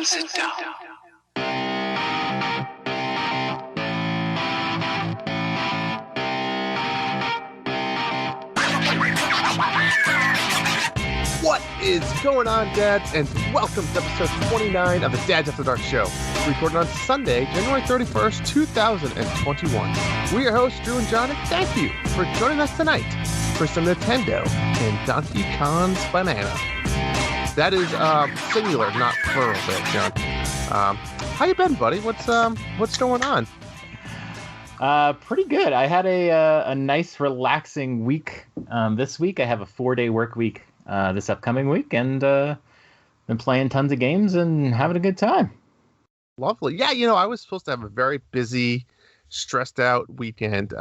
and sit down. What is going on, Dads? And welcome to episode 29 of the Dads After Dark Show, recorded on Sunday, January 31st, 2021. We're your hosts, Drew and John, and thank you for joining us tonight for some Nintendo and Donkey Kong's Banana. That is singular, not plural there, John. How you been, buddy? What's going on? Pretty good. I had a nice, relaxing week this week. I have a 4-day work week this upcoming week, and been playing tons of games and having a good time. Lovely. Yeah, I was supposed to have a very busy, stressed out weekend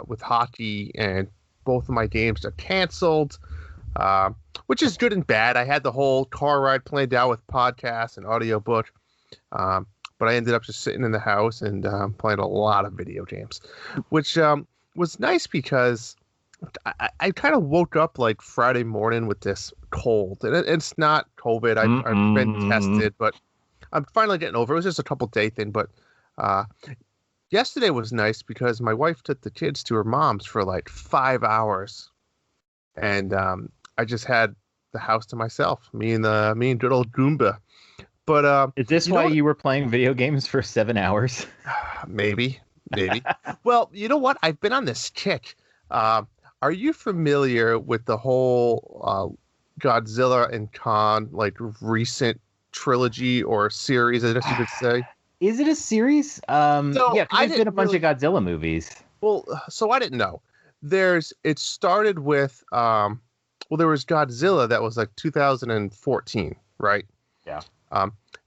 with hockey, and both of my games are canceled, which is good and bad. I had the whole car ride planned out with podcasts and audiobook, but I ended up just sitting in the house and playing a lot of video games, which was nice because I kind of woke up like Friday morning with this cold, and it's not COVID. I've been tested, but I'm finally getting over it. It was just a couple-day thing, but yesterday was nice because my wife took the kids to her mom's for like 5 hours, and I just had the house to myself, me and good old Goomba. But is this why you were playing video games for 7 hours? Maybe. Well, you know what? I've been on this kick. Are you familiar with the whole Godzilla and Kong like recent trilogy or series, I guess you could say? Is it a series? Yeah, there's been a bunch of Godzilla movies. Well, so I didn't know. It started with there was Godzilla that was like 2014, right? Yeah.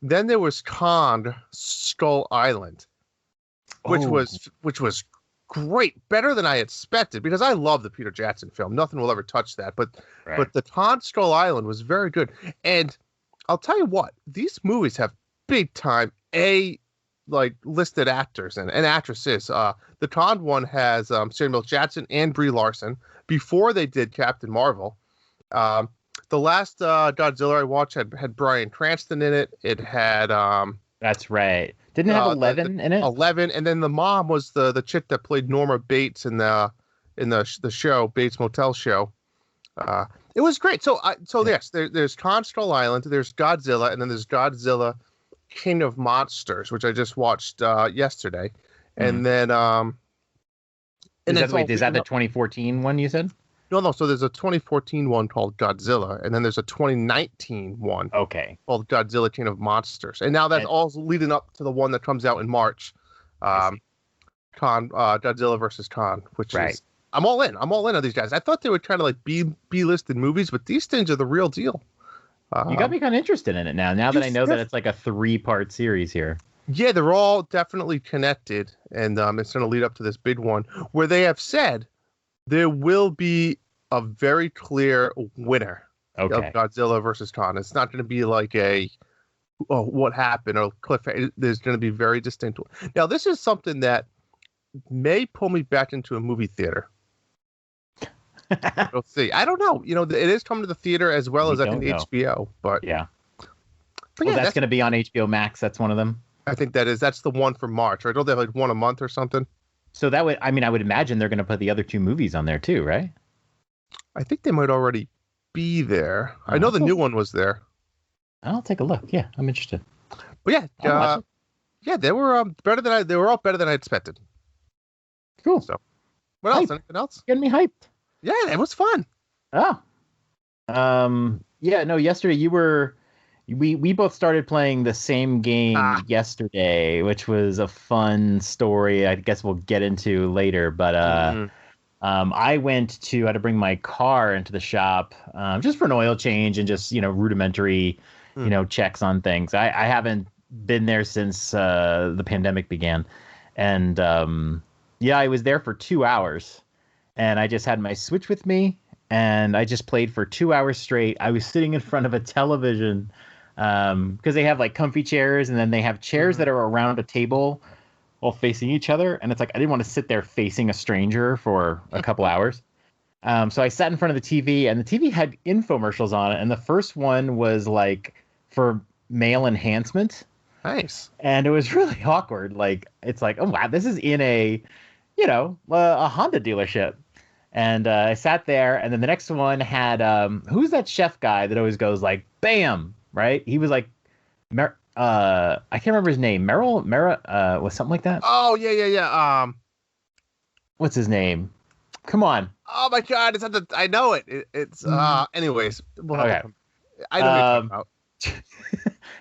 Then there was Kong Skull Island, which was great, better than I expected, because I love the Peter Jackson film. Nothing will ever touch that. But the Kong Skull Island was very good. And I'll tell you what, these movies have big time listed actors and actresses. The Kong one has Samuel Jackson and Brie Larson before they did Captain Marvel. The last Godzilla I watched had Bryan Cranston in it. It had that's right. Didn't it have 11 in it? 11, and then the mom was the chick that played Norma Bates in the show, Bates Motel show. It was great. So yes, there's Kong Skull Island, there's Godzilla, and then there's Godzilla King of Monsters, which I just watched yesterday. And then is that the 2014 one you said? No. So there's a 2014 one called Godzilla, and then there's a 2019 one. Okay. Called Godzilla King of Monsters, and now that's all leading up to the one that comes out in March, Godzilla versus Kong, which is I'm all in on these guys. I thought they were kind of like B-listed movies, but these things are the real deal. You got me kind of interested in it now that I know that it's like a 3-part series here. Yeah, they're all definitely connected, and it's going to lead up to this big one where they have said there will be a very clear winner of Godzilla versus Kong. It's not going to be like what happened or cliffhanger. There's going to be very distinct. Now, this is something that may pull me back into a movie theater. We'll see. I don't know. It is coming to the theater as well as I think HBO. But yeah. That's going to be on HBO Max. That's one of them. I think that's the one for March. Right? Don't they have like one a month or something? So I would imagine they're going to put the other 2 movies on there too, right? I think they might already be there. I know the new one was there. I'll take a look. Yeah, I'm interested. But yeah, they were better than they were all better than I expected. Cool. So, what else? Anything else? Getting me hyped. Yeah, it was fun. Oh. Yeah. No. Yesterday we both started playing the same game yesterday, which was a fun story. I guess we'll get into later, but I had to bring my car into the shop just for an oil change and just rudimentary checks on things. I haven't been there since the pandemic began, and I was there for 2 hours, and I just had my Switch with me, and I just played for 2 hours straight. I was sitting in front of a television. Because they have like comfy chairs, and then they have chairs that are around a table all facing each other. And it's like, I didn't want to sit there facing a stranger for a couple hours. So I sat in front of the TV, and the TV had infomercials on it. And the first one was like for male enhancement. Nice. And it was really awkward. Like, it's like, oh wow, this is in a Honda dealership. And I sat there, and then the next one had who's that chef guy that always goes like, bam, right? He was like, I can't remember his name. Merrill, was something like that. Oh yeah. What's his name? Come on. Oh my God, I know it. It's anyways. Okay. I know what you're talking about.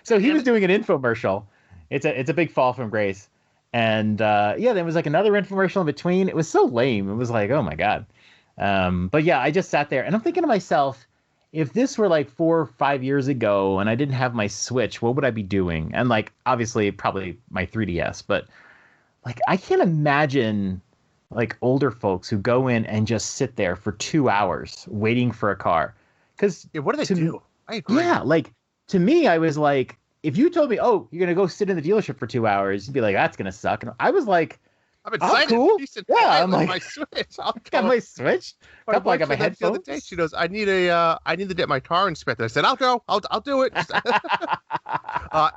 So he was doing an infomercial. It's a big fall from grace. And there was like another infomercial in between. It was so lame. It was like, oh my God. But yeah, I just sat there and I'm thinking to myself, if this were like 4 or 5 years ago and I didn't have my Switch, what would I be doing? And like, obviously probably my 3DS, but like, I can't imagine like older folks who go in and just sit there for 2 hours waiting for a car. Because what do they do? I agree. Yeah. Like to me, I was like, if you told me, oh, you're going to go sit in the dealership for 2 hours, you'd be like, that's going to suck. And I was like, I'm excited. Cool. Yeah, I'm like, my Switch. I got my Switch. I got my headphones. The other day, she goes, I need to get my car inspected. I said, I'll go. I'll do it.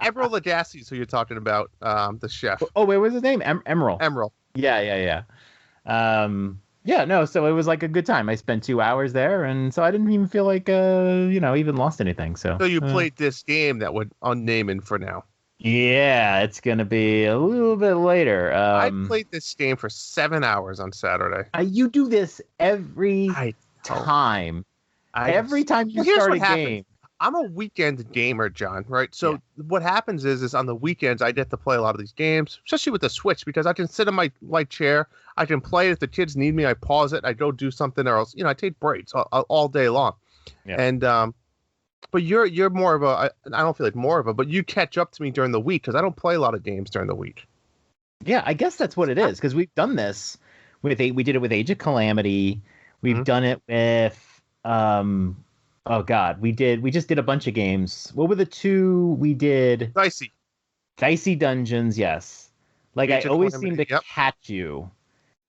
Emerald Lagasse, who you're talking about, the chef. Oh, wait, what's his name? Emerald. Emerald. Yeah. So it was like a good time. I spent 2 hours there, and so I didn't even feel like, even lost anything. So you played this game that would unnaming for now. Yeah, it's going to be a little bit later. I played this game for 7 hours on Saturday. You do this every time. Every time you start a game. I'm a weekend gamer, John, right? So what happens is on the weekends, I get to play a lot of these games, especially with the Switch, because I can sit in my light chair. I can play it. If the kids need me, I pause it. I go do something else. I take breaks all day long. Yeah. And but you're more of I don't feel like more of but you catch up to me during the week because I don't play a lot of games during the week. Yeah, I guess that's what it is, because we've done this we did it with Age of Calamity. We've done it with oh God, we just did a bunch of games. What were the two we did? Dicey Dungeons, yes. Like Age I always seem to catch you.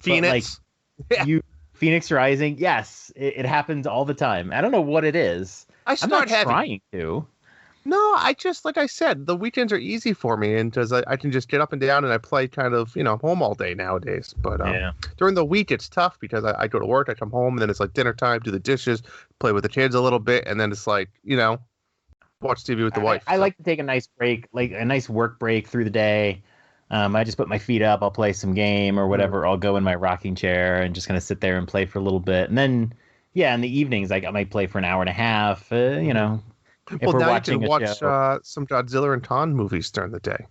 Phoenix. But, like, Phoenix Rising, yes, it happens all the time. I don't know what it is. I'm not trying to. No, I just, like I said, the weekends are easy for me, and because I can just get up and down and I play kind of, home all day nowadays. But during the week, it's tough because I go to work, I come home, and then it's like dinner time, do the dishes, play with the kids a little bit, and then it's like, watch TV with the wife. I like to take a nice break, like a nice work break through the day. I just put my feet up, I'll play some game or whatever. I'll go in my rocking chair and just kind of sit there and play for a little bit. And then, in the evenings, I might play for an hour and a half, If now you can watch some Godzilla and Kong movies during the day.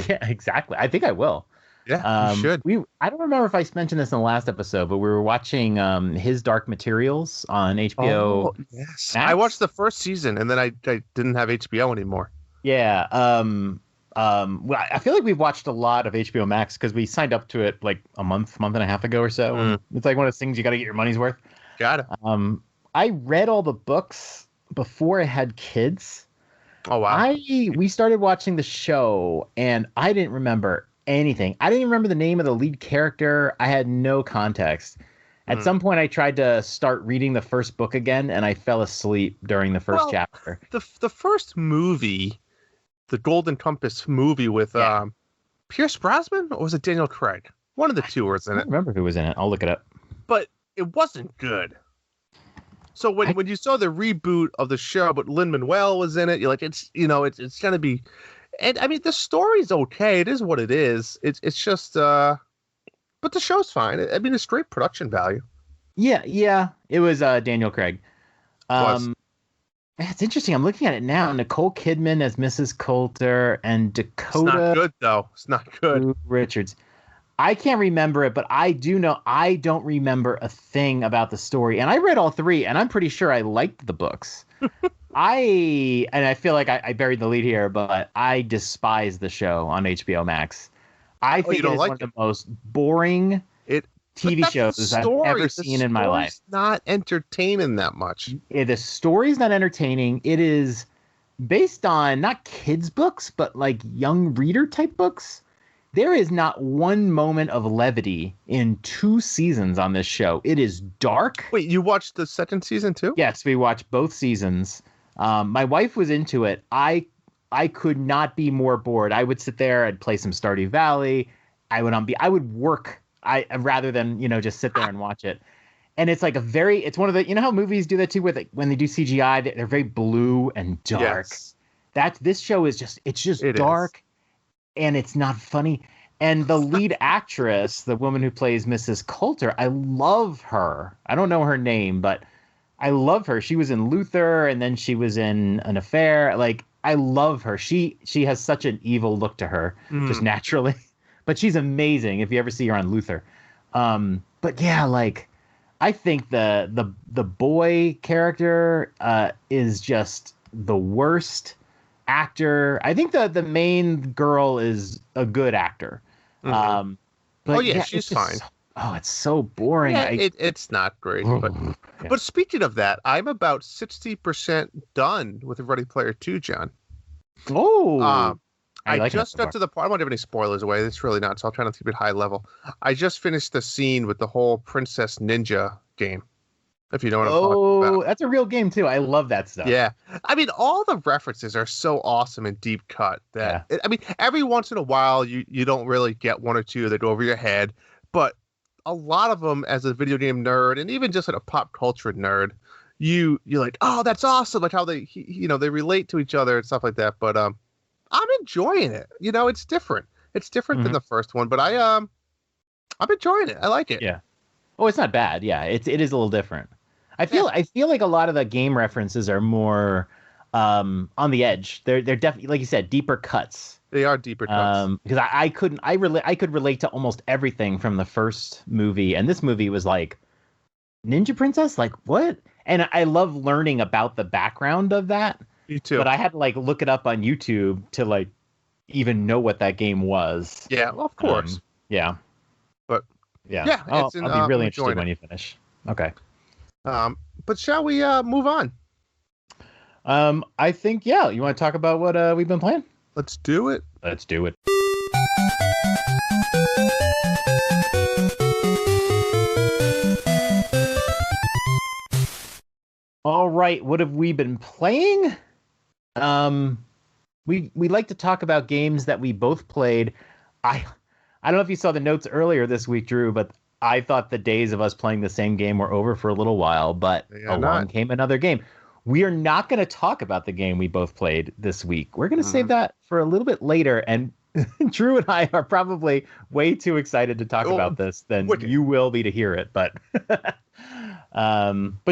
Yeah, exactly. I think I will. Yeah, you should. I don't remember if I mentioned this in the last episode, but we were watching His Dark Materials on HBO. Oh, yes. Max. I watched the first season, and then I didn't have HBO anymore. Yeah. Well, I feel like we've watched a lot of HBO Max because we signed up to it like a month and a half ago or so. It's like one of those things you got to get your money's worth. Got it. I read all the books before I had kids. Oh wow! We started watching the show and I didn't remember anything. I didn't even remember the name of the lead character. I had no context. At some point, I tried to start reading the first book again, and I fell asleep during the first chapter. The first movie, the Golden Compass movie with Pierce Brosnan, or was it Daniel Craig? One of the two was in it. I don't remember who was in it. I'll look it up. But it wasn't good. So when you saw the reboot of the show, but Lin-Manuel was in it, you're like, it's gonna be, and I mean the story's okay. It is what it is. It's just but the show's fine. I mean it's great production value. Yeah. It was Daniel Craig. It's interesting. I'm looking at it now. Nicole Kidman as Mrs. Coulter and Dakota. It's not good though. It's not good. Richards. I can't remember it, but I do know I don't remember a thing about the story. And I read all three, and I'm pretty sure I liked the books. I feel like I buried the lead here, but I despise the show on HBO Max. I think it is one of the most boring TV shows I've ever seen in my life. It's not entertaining that much. The story's not entertaining. It is based on not kids' books, but like young reader type books. There is not one moment of levity in 2 seasons on this show. It is dark. Wait, you watched the second season too? Yes, we watched both seasons. My wife was into it. I I could not be more bored. I would sit there, I'd play some Stardew Valley. I would work rather than, just sit there and watch it. And it's like it's one of the, how movies do that too, with when they do CGI, they're very blue and dark. Yes. This show is just dark and it's not funny. And the lead actress, the woman who plays Mrs. Coulter, I love her. I don't know her name, but I love her. She was in Luther, and then she was in An Affair. Like, I love her. She has such an evil look to her, just naturally. But she's amazing if you ever see her on Luther. But yeah, like, I think the boy character is just the worst actor. I think the main girl is a good actor. But she's fine. It's so boring. Yeah, it's not great. But speaking of that, I'm about 60% done with Ready Player 2, John. Oh. I just got to the point. I won't give any spoilers away. It's really not, so I'll try not to keep it high level. I just finished the scene with the whole Princess Ninja game, if you know what I'm talking about. Oh, that's a real game, too. I love that stuff. Yeah. I mean, all the references are so awesome and deep cut that, I mean, every once in a while, you don't really get one or two that go over your head, but a lot of them, as a video game nerd, and even just a pop culture nerd, you're like, oh, that's awesome, like how they they relate to each other and stuff like that. But I'm enjoying it. It's different. It's different than the first one, but I'm enjoying it. I like it. Yeah. Oh, it's not bad. Yeah, it is a little different. I feel like a lot of the game references are more on the edge. They're definitely, like you said, deeper cuts. They are deeper cuts. Because I could relate to almost everything from the first movie, and this movie was like, Ninja Princess, like what? And I love learning about the background of that. Me too. But I had to look it up on YouTube to even know what that game was. Yeah, well, of course. Yeah. But yeah, I'll be really interested when you finish. Okay. But shall we move on? I think you want to talk about what we've been playing? Let's do it. Let's do it. All right, what have we been playing? We like to talk about games that we both played. I don't know if you saw the notes earlier this week, Drew, but I thought the days of us playing the same game were over for a little while, but along came another game. We are not going to talk about the game we both played this week. We're going to save that for a little bit later, and Drew and I are probably way too excited to talk about this than you will be to hear it. But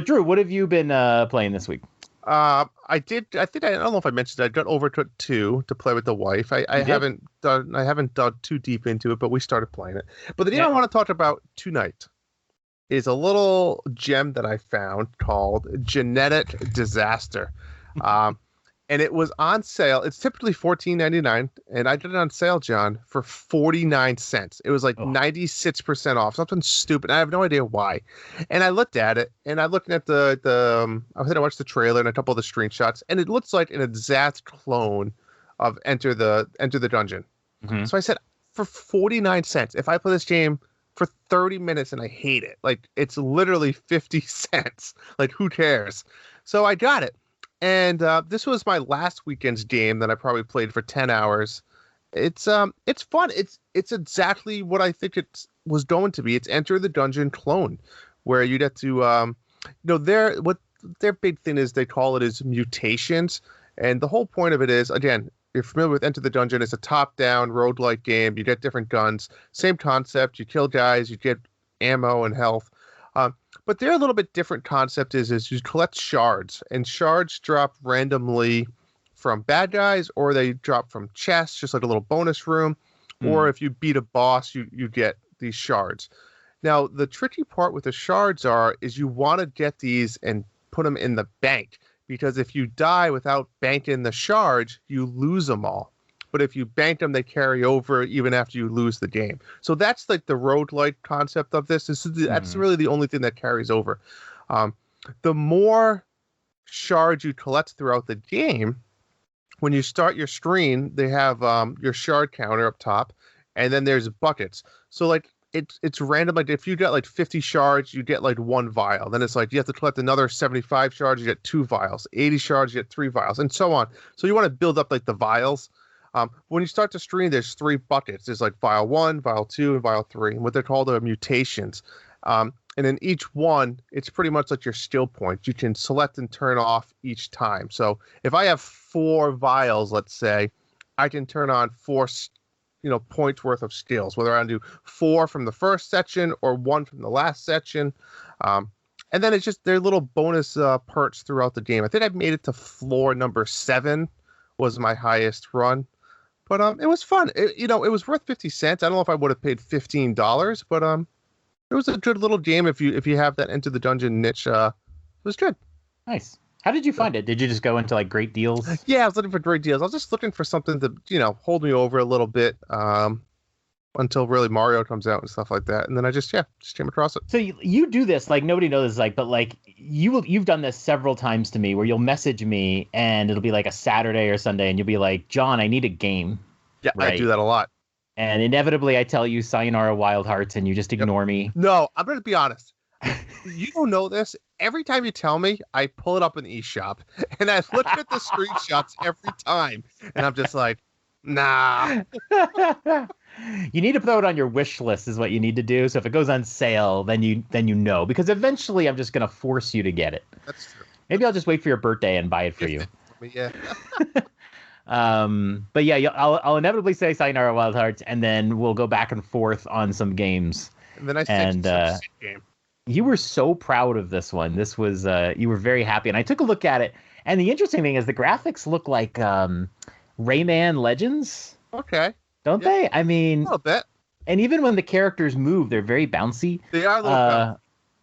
Drew, what have you been playing this week? I don't know if I mentioned it. I got over to 2 to play with the wife. I haven't dug too deep into it, but we started playing it. But the game I want to talk about tonight is a little gem that I found called Genetic Disaster. And it was on sale. It's typically $14.99, and I did it on sale, John, for 49 cents. It was 96% off, something stupid. I have no idea why. And I looked at it, and I looked at I watched the trailer and a couple of the screenshots, and it looks like an exact clone of Enter the Dungeon. Mm-hmm. So I said, for 49 cents, if I play this game for 30 minutes and I hate it, it's literally 50 cents. Who cares? So I got it. And this was my last weekend's game that I probably played for 10 hours. It's fun. It's exactly what I think it was going to be. It's Enter the Dungeon clone, where you'd have to, their big thing is they call it is mutations. And the whole point of it is, again, you're familiar with Enter the Dungeon. It's a top-down roguelike game. You get different guns. Same concept. You kill guys. You get ammo and health. But they're a little bit different concept is you collect shards, and shards drop randomly from bad guys, or they drop from chests, just like a little bonus room. Or if you beat a boss, you get these shards. Now, the tricky part with the shards is you want to get these and put them in the bank, because if you die without banking the shards, you lose them all. But if you bank them, they carry over even after you lose the game. So that's the roguelike concept of this. That's really the only thing that carries over. The more shards you collect throughout the game, when you start your screen, they have your shard counter up top, and then there's buckets. So it's random. Like if you get like 50 shards, you get like 1 vial. Then it's like you have to collect another 75 shards, you get 2 vials. 80 shards, you get 3 vials, and so on. So you want to build up like the vials. When you start to stream, there's 3 buckets. There's like vial 1, vial 2, and vial 3, and what they're called are mutations. And in each one, it's pretty much like your skill points. You can select and turn off each time. So if I have 4 vials, let's say, I can turn on 4 points worth of skills, whether I do 4 from the first section or 1 from the last section. And then it's just their little bonus perks throughout the game. I think I made it to floor number 7 was my highest run. But it was fun. It was worth 50 cents. I don't know if I would have paid $15, but it was a good little game if you have that Enter the Dungeon niche. It was good. Nice. How did you find it? Did you just go into like great deals? Yeah, I was looking for great deals. I was just looking for something to, hold me over a little bit until really Mario comes out and stuff like that. And then I just came across it. So you do this, like nobody knows, like, but like you've done this several times to me where you'll message me and it'll be like a Saturday or Sunday and you'll be like, John, I need a game. Yeah, right? I do that a lot. And inevitably I tell you Sayonara Wild Hearts and you just ignore me. No, I'm going to be honest. You don't know this. Every time you tell me, I pull it up in the eShop and I look at the screenshots every time. And I'm just like, nah. You need to throw it on your wish list is what you need to do. So if it goes on sale, then you know. Because eventually I'm just going to force you to get it. That's true. Maybe I'll just wait for your birthday and buy it for you. Yeah. But yeah, I'll inevitably say Sayonara Wild Hearts, and then we'll go back and forth on some games. And then I sent you some game. You were so proud of this one. This was you were very happy, and I took a look at it. And the interesting thing is the graphics look like Rayman Legends. Okay. Don't they? I mean, a little bit. And even when the characters move, they're very bouncy. They are a little bouncy.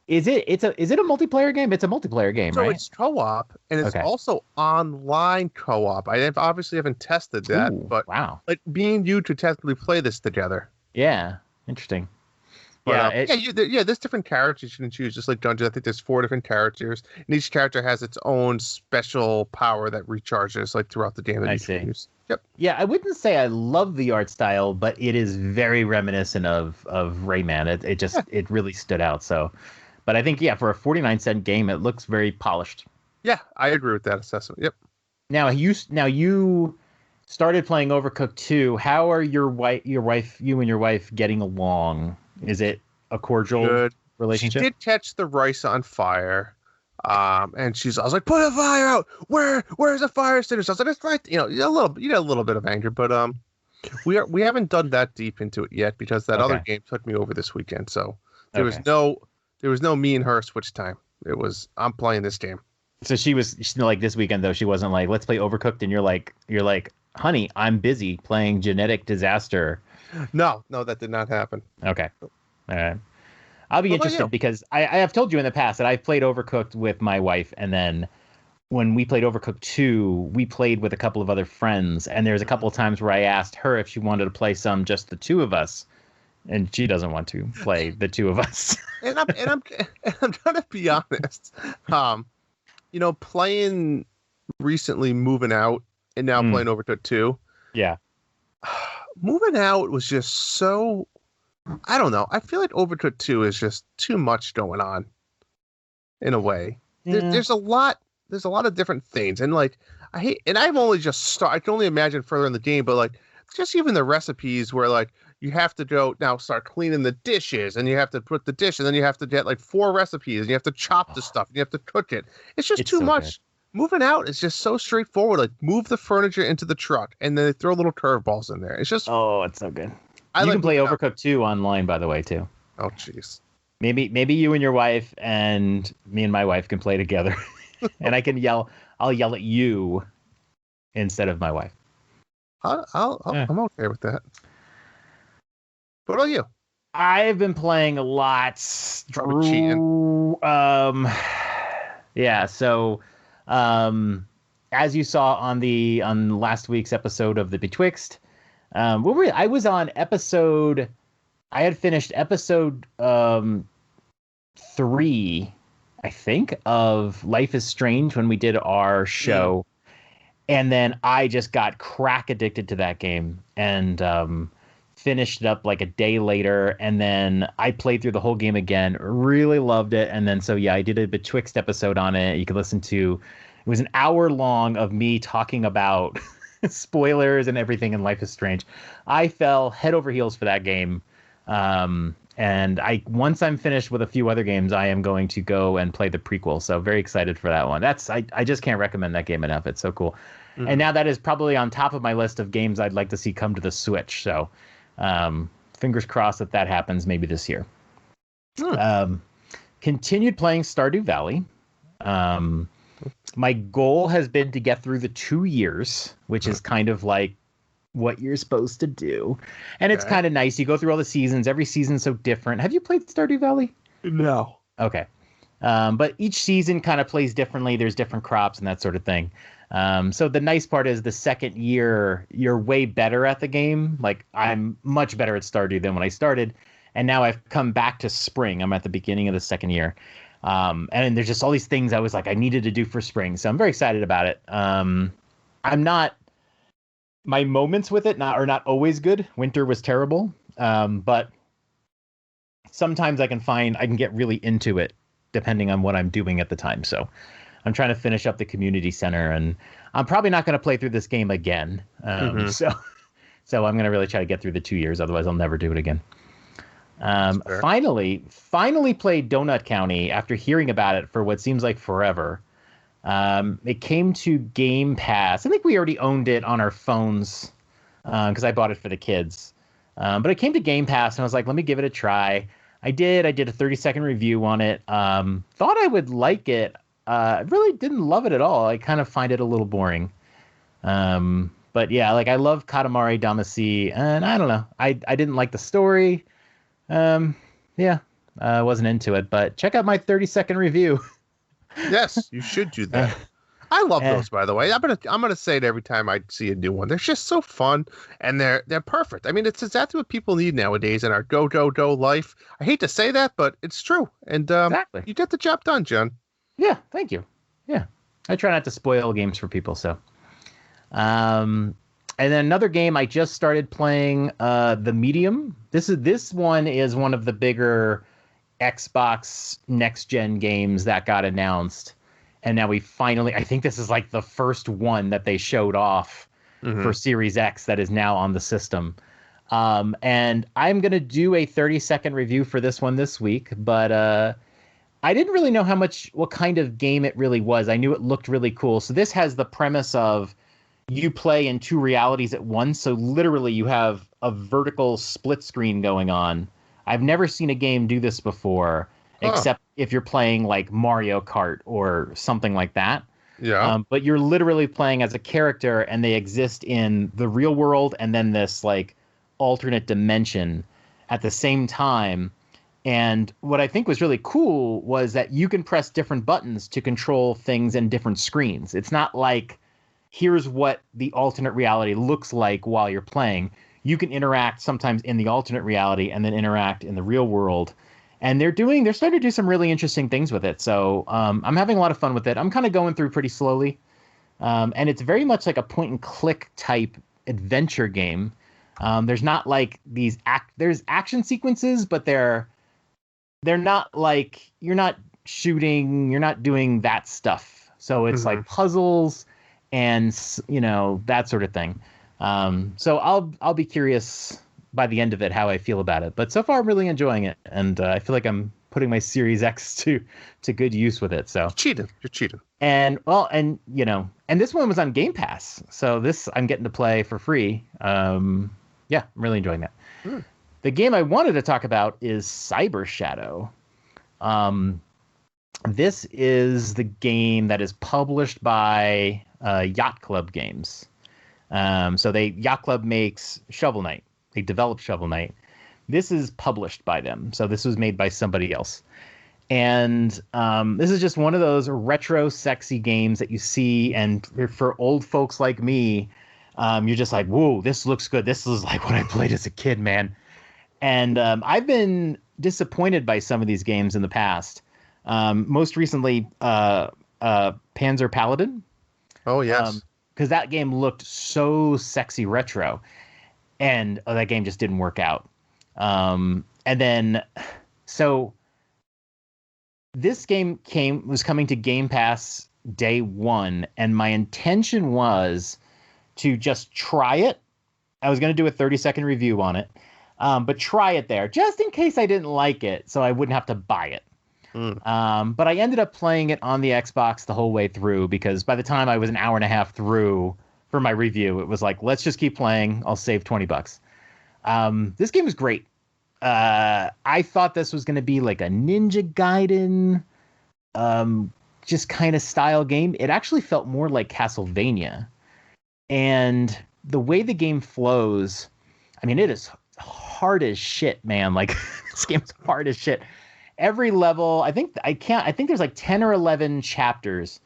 Is it a multiplayer game? It's a multiplayer game, right? So it's co-op, and it's also online co-op. I obviously haven't tested that, but wow, like me and you could technically play this together. Yeah, interesting. But, there's different characters you can choose, just like Dungeon. I think there's 4 different characters, and each character has its own special power that recharges like throughout the game that you can use. Yep. Yeah, I wouldn't say I love the art style, but it is very reminiscent of Rayman. It really stood out. So. But I think, for a 49-cent game, it looks very polished. Yeah, I agree with that assessment. Yep. Now you started playing Overcooked 2. How are you and your wife getting along? Is it a cordial relationship? She did catch the rice on fire. And I was like, put a fire out. Where's the fire extinguisher? I was like, that's right. A little bit of anger, but we haven't done that deep into it yet because that other game took me over this weekend. So there was no me and her switch time. It was I'm playing this game. So she like this weekend though. She wasn't like let's play Overcooked, and you're like honey, I'm busy playing Genetic Disaster. No, that did not happen. Okay, all right. I'll be interested because I have told you in the past that I've played Overcooked with my wife, and then when we played Overcooked 2, we played with a couple of other friends, and there's a couple of times where I asked her if she wanted to play just the 2 of us. And she doesn't want to play the 2 of us. and I'm trying to be honest. Playing recently, Moving Out, and now playing Overcooked 2. Yeah. Moving Out was just so. I don't know. I feel like Overcooked 2 is just too much going on. In a way, there's a lot. There's a lot of different things, and like I hate. And I've only just started. I can only imagine further in the game, but like just even the recipes where like. You have to go now start cleaning the dishes, and you have to put the dish, and then you have to get like 4 recipes, and you have to chop the stuff, and you have to cook it. It's just too much. Good. Moving Out is just so straightforward. Like move the furniture into the truck, and then they throw little curveballs in there. It's just it's so good. You can play Overcooked 2 online, by the way, too. Oh, jeez. Maybe you and your wife and me and my wife can play together, and I'll yell at you instead of my wife. I'm okay with that. What about you? I've been playing a lot. Probably cheating. Yeah. So, as you saw on last week's episode of the Betwixt, I was on episode. I had finished episode 3, I think, of Life is Strange when we did our show, and then I just got crack addicted to that game and. finished it up like a day later, and then I played through the whole game again. Really loved it, and then so yeah, I did a Betwixt episode on it. You can listen to. It was an hour long of me talking about spoilers and everything in Life is Strange. I fell head over heels for that game. And once I'm finished with a few other games, I am going to go and play the prequel. So very excited for that one. I just can't recommend that game enough. It's so cool. Mm-hmm. And now that is probably on top of my list of games I'd like to see come to the Switch. So fingers crossed that happens maybe this year. Continued playing Stardew Valley. My goal has been to get through the 2 years, which is kind of like what you're supposed to do. And it's kind of nice. You go through all the seasons. Every season's so different. Have you played Stardew Valley? No. Okay. But each season kind of plays differently. There's different crops and that sort of thing. So the nice part is the second year, you're way better at the game. Like I'm much better at Stardew than when I started. And now I've come back to spring. I'm at the beginning of the second year. And there's just all these things I was like, I needed to do for spring. So I'm very excited about it. My moments with it are not always good. Winter was terrible. But sometimes I can get really into it depending on what I'm doing at the time. So I'm trying to finish up the community center, and I'm probably not going to play through this game again. So I'm going to really try to get through the 2 years. Otherwise I'll never do it again. Finally played Donut County after hearing about it for what seems like forever. It came to Game Pass. I think we already owned it on our phones because I bought it for the kids. But it came to Game Pass, and I was like, let me give it a try. I did a 30-second review on it. Thought I would like it. Really didn't love it at all. I kind of find it a little boring. But yeah, like I love Katamari Damacy, and I don't know. I didn't like the story. I wasn't into it, but check out my 30-second review. Yes, you should do that. I love those, by the way. I'm gonna say it every time I see a new one. They're just so fun, and they're perfect. I mean, it's exactly what people need nowadays in our go life. I hate to say that, but it's true. And exactly, you get the job done, John. Yeah, thank you. Yeah, I try not to spoil games for people. So, and then another game I just started playing, The Medium. This one is one of the bigger Xbox next gen games that got announced, and now I think this is like the first one that they showed off for Series X that is now on the system. And I'm gonna do a 30-second review for this one this week, but I didn't really know what kind of game it really was. I knew it looked really cool. So this has the premise of you play in two realities at once. So literally you have a vertical split screen going on. I've never seen a game do this before, except if you're playing like Mario Kart or something like that. Yeah. But you're literally playing as a character, and they exist in the real world and then this like alternate dimension at the same time. And what I think was really cool was that you can press different buttons to control things in different screens. It's not like here's what the alternate reality looks like while you're playing. You can interact sometimes in the alternate reality and then interact in the real world. And they're starting to do some really interesting things with it. So I'm having a lot of fun with it. I'm kind of going through pretty slowly. And it's very much like a point and click type adventure game. There's not like there's action sequences, but they're not like, you're not shooting, you're not doing that stuff. So it's like puzzles and, that sort of thing. So I'll be curious by the end of it how I feel about it. But so far I'm really enjoying it, and I feel like I'm putting my Series X to good use with it. So you're cheating. And and this one was on Game Pass, so this I'm getting to play for free. I'm really enjoying that. The game I wanted to talk about is Cyber Shadow. This is the game that is published by Yacht Club Games. So Yacht Club makes Shovel Knight. They developed Shovel Knight. This is published by them. So this was made by somebody else. And this is just one of those retro sexy games that you see. And for old folks like me, you're just like, whoa, this looks good. This is like what I played as a kid, man. And I've been disappointed by some of these games in the past. Most recently, Panzer Paladin. Oh, yes. Because that game looked so sexy retro. and that game just didn't work out. And then, so this game was coming to Game Pass day one, and my intention was to just try it. I was going to do a 30-second review on it, but try it there just in case I didn't like it, so I wouldn't have to buy it. But I ended up playing it on the Xbox the whole way through, because by the time I was an hour and a half through for my review, it was like, let's just keep playing. I'll save $20. This game was great. I thought this was going to be like a Ninja Gaiden, just kind of style game. It actually felt more like Castlevania. And the way the game flows, I mean, it is hard as shit, man. Like, this game's hard as shit. Every level, I think there's like 10 or 11 chapters,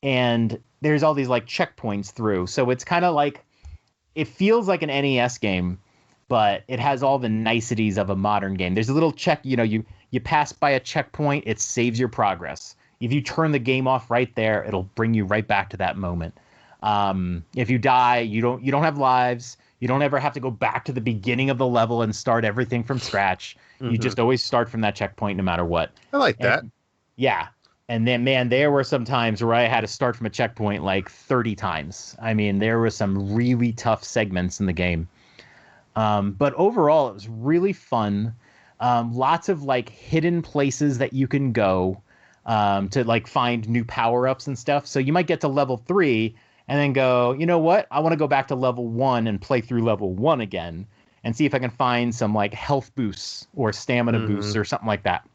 and there's all these like checkpoints through. So it's kind of like, it feels like an NES game, but it has all the niceties of a modern game. There's a little check, you pass by a checkpoint, it saves your progress. If you turn the game off right there, it'll bring you right back to that moment. If you die, you don't have lives. You don't ever have to go back to the beginning of the level and start everything from scratch. You just always start from that checkpoint no matter what. I like that. Yeah. And then, man, there were some times where I had to start from a checkpoint like 30 times. I mean, there were some really tough segments in the game. But overall, it was really fun. Lots of like hidden places that you can go to like find new power-ups and stuff. So you might get to level 3 and then go, you know what? I want to go back to level 1 and play through level 1 again and see if I can find some like health boosts or stamina boosts or something like that.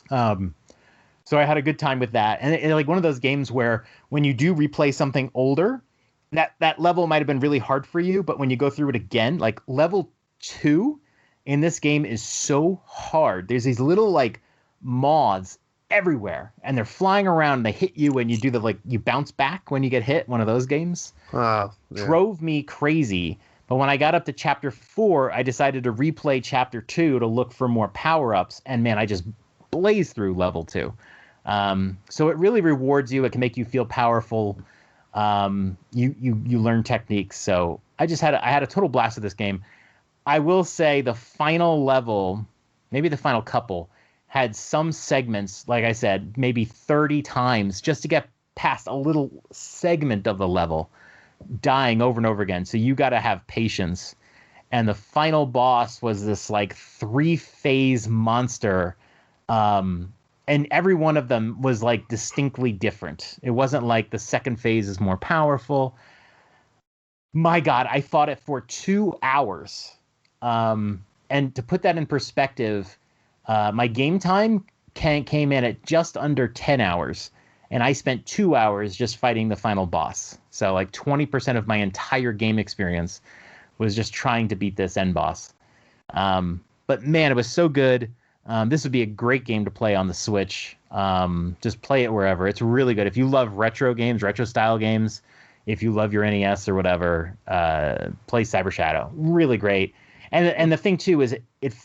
So I had a good time with that. And it, like one of those games where when you do replay something older, that level might have been really hard for you, but when you go through it again, like level 2 in this game is so hard. There's these little like moths everywhere, and they're flying around, and they hit you, and you do the like you bounce back when you get hit. One of those games drove me crazy. But when I got up to chapter 4, I decided to replay chapter 2 to look for more power-ups, and man, I just blazed through level 2. So it really rewards you. It can make you feel powerful. You learn techniques. So I had a total blast with this game. I will say the final level, maybe the final couple, had some segments, like I said, maybe 30 times just to get past a little segment of the level, dying over and over again. So you got to have patience. And the final boss was this like 3-phase monster. And every one of them was like distinctly different. It wasn't like the second phase is more powerful. My God, I fought it for 2 hours. And to put that in perspective, my game time came in at just under 10 hours. And I spent 2 hours just fighting the final boss. So like 20% of my entire game experience was just trying to beat this end boss. But man, it was so good. This would be a great game to play on the Switch. Just play it wherever. It's really good. If you love retro games, retro style games, if you love your NES or whatever, play Cyber Shadow. Really great. And the thing too is it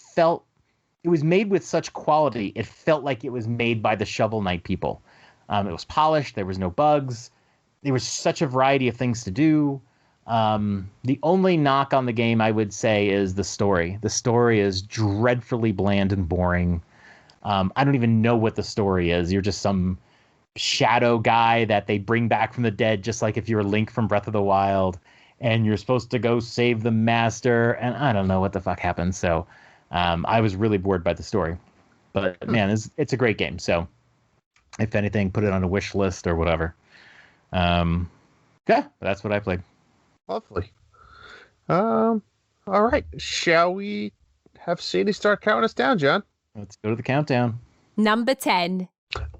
was made with such quality. It felt like it was made by the Shovel Knight people. It was polished. There was no bugs. There was such a variety of things to do. The only knock on the game, I would say, is the story. The story is dreadfully bland and boring. I don't even know what the story is. You're just some shadow guy that they bring back from the dead, just like if you're Link from Breath of the Wild, and you're supposed to go save the master, and I don't know what the fuck happened. So I was really bored by the story. But man, it's a great game. So if anything, put it on a wish list or whatever. Yeah, that's what I played. Lovely. All right. Shall we have Sadie start counting us down, John? Let's go to the countdown. Number 10.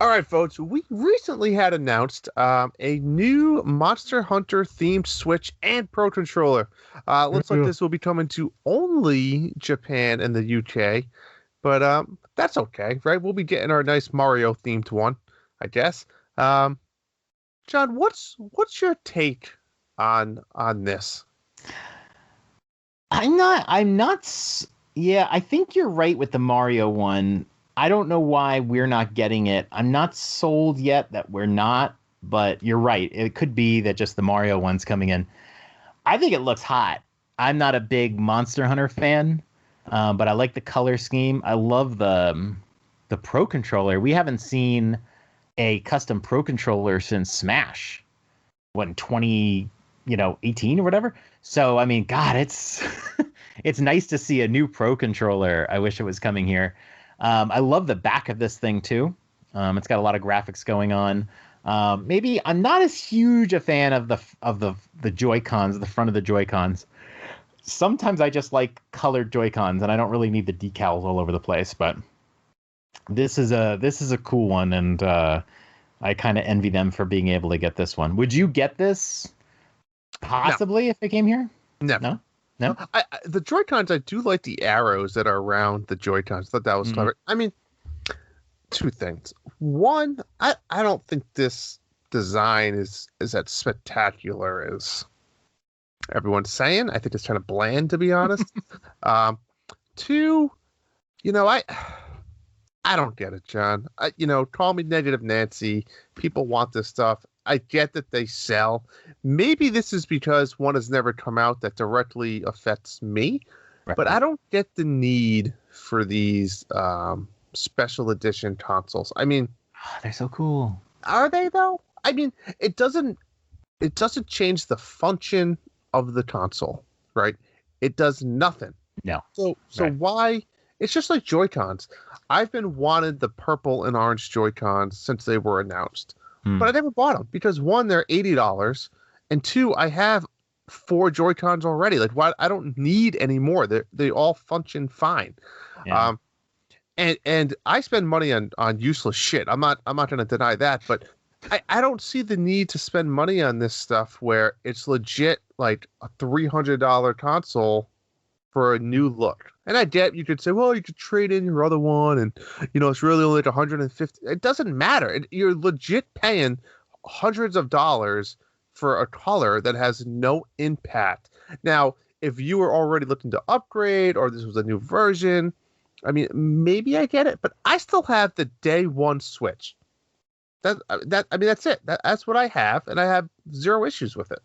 All right, folks. We recently had announced a new Monster Hunter themed Switch and Pro Controller. Looks like this will be coming to only Japan and the UK, but that's okay, right? We'll be getting our nice Mario themed one, I guess. John, what's your take on this? Yeah, I think you're right with the Mario one. I don't know why we're not getting it. I'm not sold yet that we're not, but you're right. It could be that just the Mario one's coming in. I think it looks hot. I'm not a big Monster Hunter fan, but I like the color scheme. I love the Pro Controller. We haven't seen a custom Pro Controller since Smash, what, in 2018 or whatever. So I mean, God, it's it's nice to see a new Pro Controller. I wish it was coming here. I love the back of this thing too. It's got a lot of graphics going on. Maybe I'm not as huge a fan of the Joy-Cons, the front of the Joy-Cons. Sometimes I just like colored Joy-Cons, and I don't really need the decals all over the place. But this is a cool one, and I kind of envy them for being able to get this one. Would you get this possibly if it came here? Never. No. The Joy-Cons, I do like the arrows that are around the Joy-Cons. I thought that was clever. I mean, two things. One, I don't think this design is that spectacular as everyone's saying. I think it's kind of bland, to be honest. Two, I don't get it, John. Call me Negative Nancy. People want this stuff. I get that they sell. Maybe this is because one has never come out that directly affects me, right. But I don't get the need for these special edition consoles. I mean, they're so cool. Are they though? I mean, it doesn't change the function of the console, right? It does nothing. No. So right. Why? It's just like Joy-Cons. I've been wanted the purple and orange Joy-Cons since they were announced. But I never bought them because one, they're $80, and two, I have 4 Joy-Cons already. Like, why? I don't need any more. They all function fine. Yeah. And I spend money on useless shit. I'm not going to deny that, but I don't see the need to spend money on this stuff where it's legit like a $300 console for a new look. And I get you could say, well, you could trade in your other one, and it's really only like 150. It doesn't matter. You're legit paying hundreds of dollars for a color that has no impact. Now, if you were already looking to upgrade, or this was a new version, I mean, maybe I get it, but I still have the day one Switch. That's it. That's what I have, and I have zero issues with it.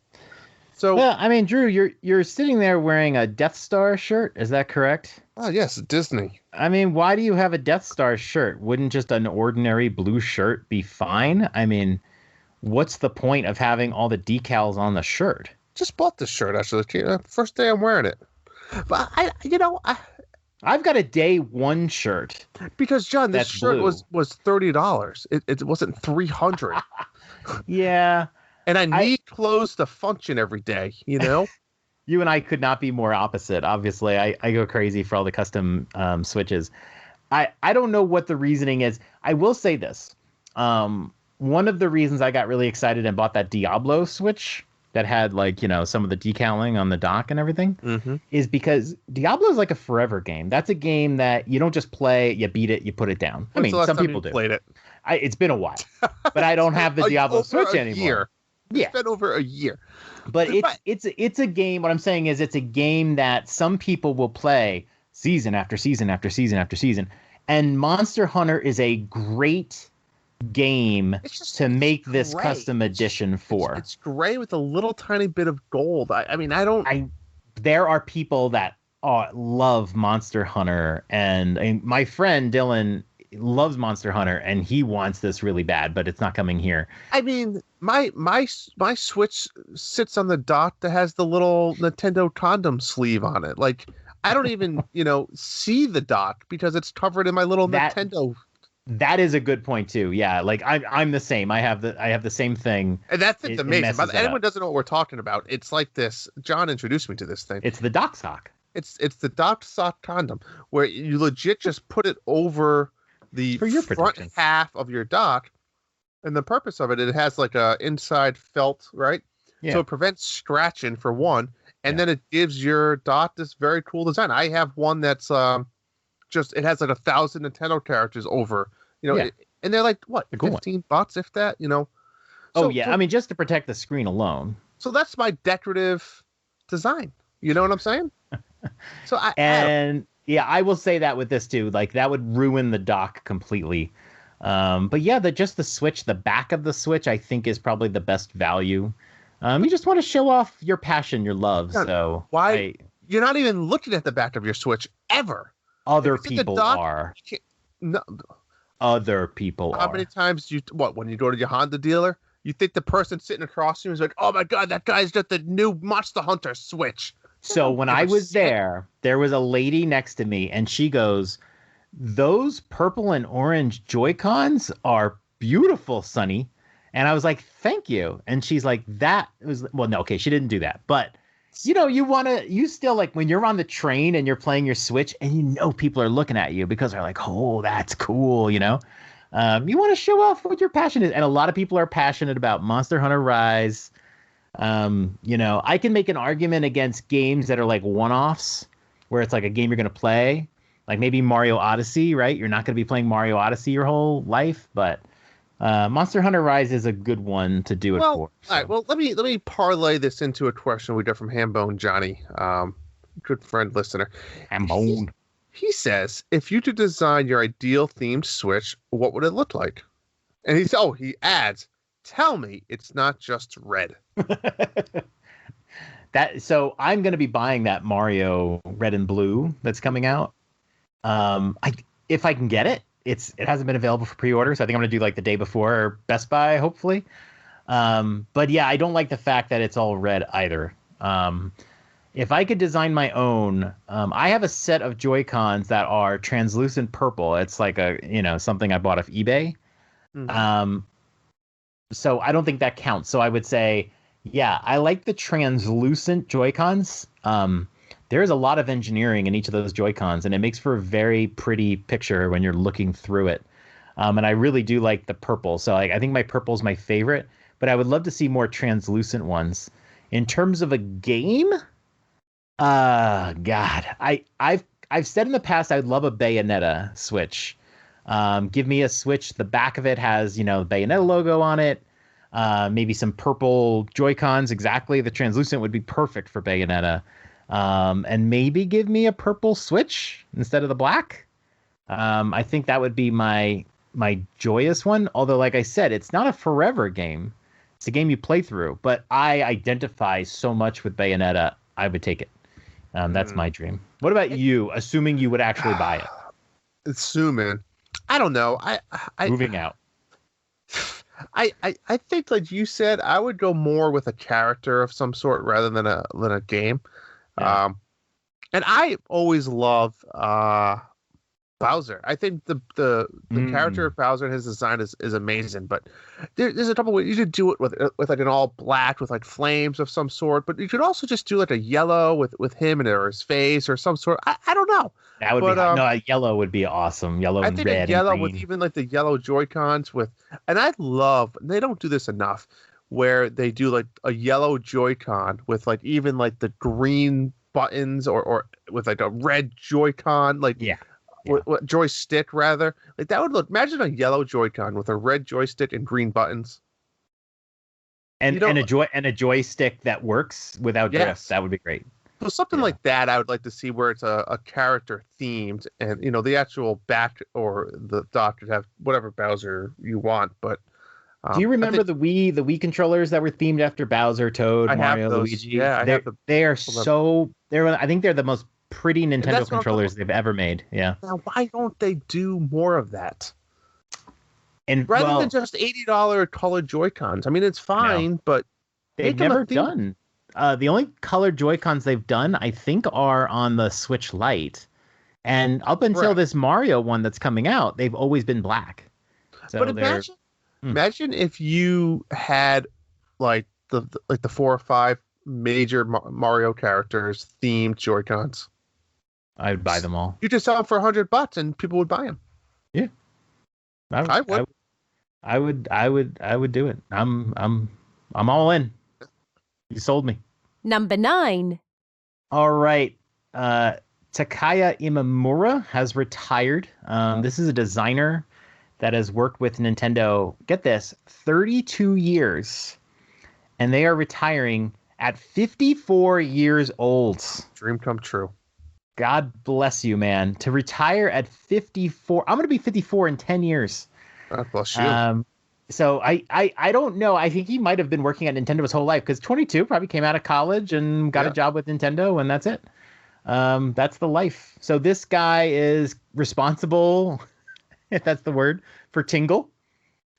So, well, I mean, Drew, you're sitting there wearing a Death Star shirt. Is that correct? Oh, yes, Disney. I mean, why do you have a Death Star shirt? Wouldn't just an ordinary blue shirt be fine? I mean, what's the point of having all the decals on the shirt? Just bought this shirt, actually. First day I'm wearing it. But I've got a day one shirt. Because, John, this shirt was $30. It wasn't $300. Yeah. And I need clothes to function every day, You and I could not be more opposite. Obviously, I go crazy for all the custom Switches. I don't know what the reasoning is. I will say this. One of the reasons I got really excited and bought that Diablo Switch that had some of the decaling on the dock and everything is because Diablo is like a forever game. That's a game that you don't just play, you beat it, you put it down. I mean, some people do. Played it? It's been a while, but I don't have the Diablo Switch anymore. It's been over a year. But it's a game. What I'm saying is it's a game that some people will play season after season after season after season. And Monster Hunter is a great game to make this custom edition for. It's gray with a little tiny bit of gold. There are people that love Monster Hunter, and my friend Dylan loves Monster Hunter, and he wants this really bad, but it's not coming here. I mean, my Switch sits on the dock that has the little Nintendo condom sleeve on it. Like, I don't even see the dock because it's covered in my little Nintendo. That is a good point too. Yeah, like I'm the same. I have the same thing. And that thing's amazing. But anyone doesn't know what we're talking about. It's like this. John introduced me to this thing. It's the dock sock. It's the dock sock condom where you legit just put it over the front half of your dock, and the purpose of it has like a inside felt, right? Yeah. So it prevents scratching for one, and then it gives your dock this very cool design. I have one that's it has like 1,000 Nintendo characters over, and they're like what, $15 if that, I mean, just to protect the screen alone. So that's my decorative design. You know what I'm saying? So I will say that with this too, like that would ruin the dock completely. But yeah, just the Switch, the back of the Switch, I think is probably the best value. You just want to show off your passion, your love. So why you're not even looking at the back of your Switch ever? Other people are. No. Other people How many times when you go to your Honda dealer, you think the person sitting across you is like, oh my God, that guy's got the new Monster Hunter Switch. So when I was there was a lady next to me and she goes, those purple and orange Joy-Cons are beautiful, Sonny. And I was like, thank you. And she's like, she didn't do that. But you still like when you're on the train and you're playing your Switch and people are looking at you because they're like, oh, that's cool. You want to show off what your passion is. And a lot of people are passionate about Monster Hunter Rise. I can make an argument against games that are like one-offs where it's like a game you're going to play, like maybe Mario Odyssey, right? You're not going to be playing Mario Odyssey your whole life, but Monster Hunter Rise is a good one to do it for. So. All right. Well, let me parlay this into a question we got from Hambone Johnny, good friend listener. Hambone. He says, if you could design your ideal themed Switch, what would it look like? And he adds, tell me it's not just red. So I'm going to be buying that Mario Red and Blue that's coming out. If I can get it. It hasn't been available for pre-order, so I think I'm going to do like the day before Best Buy, hopefully. But yeah, I don't like the fact that it's all red either. If I could design my own, I have a set of Joy-Cons that are translucent purple. It's like something I bought off eBay. Mm-hmm. So I don't think that counts. So I would say, yeah, I like the translucent Joy-Cons. There's a lot of engineering in each of those Joy-Cons, and it makes for a very pretty picture when you're looking through it. And I really do like the purple. So I think my purple is my favorite, but I would love to see more translucent ones. In terms of a game, God, I've said in the past I'd love a Bayonetta Switch. Give me a Switch. The back of it has, the Bayonetta logo on it. Maybe some purple Joy-Cons. Exactly. The translucent would be perfect for Bayonetta. And maybe give me a purple Switch instead of the black. I think that would be my joyous one. Although, like I said, it's not a forever game. It's a game you play through. But I identify so much with Bayonetta, I would take it. That's my dream. What about you, assuming you would actually buy it? Assuming. I don't know. Moving out. I think, like you said, I would go more with a character of some sort rather than a game. Yeah. And I always love Bowser. I think the character of Bowser and his design is amazing. But there's a couple ways you could do it with like an all black with like flames of some sort. But you could also just do like a yellow with him or his face or some sort. I don't know. That would be a yellow would be awesome. Yellow and red. I think a yellow with even like the yellow Joy-Cons and I love, they don't do this enough, where they do like a yellow Joy-Con with like even like the green buttons or with like a red Joy-Con, like joystick rather. Like that would look, imagine a yellow Joy-Con with a red joystick and green buttons. And a joystick that works without drift. That would be great. So something like that, I would like to see where it's a character themed, and the actual back or the dock could have whatever Bowser you want. But do you remember the Wii controllers that were themed after Bowser, Toad, Mario, Luigi? Yeah, I think they're the most pretty Nintendo controllers they've ever made. Yeah. Now, why don't they do more of that? And rather than just $80 colored Joy-Cons, I mean, it's fine, but they've never done. The only colored Joy-Cons they've done, I think, are on the Switch Lite. And up until this Mario one that's coming out, they've always been black. So but imagine if you had like the 4 or 5 major Mario characters themed Joy-Cons. I'd buy them all. You just sell them for $100 and people would buy them. Yeah. I would do it. I'm all in. You sold me. Number 9. All right. Takaya Imamura has retired. This is a designer that has worked with Nintendo, get this, 32 years. And they are retiring at 54 years old. Dream come true. God bless you, man. To retire at 54. I'm going to be 54 in 10 years. God bless you. So I don't know. I think he might have been working at Nintendo his whole life because 22 probably came out of college and got a job with Nintendo, and that's it. That's the life. So this guy is responsible, if that's the word, for Tingle,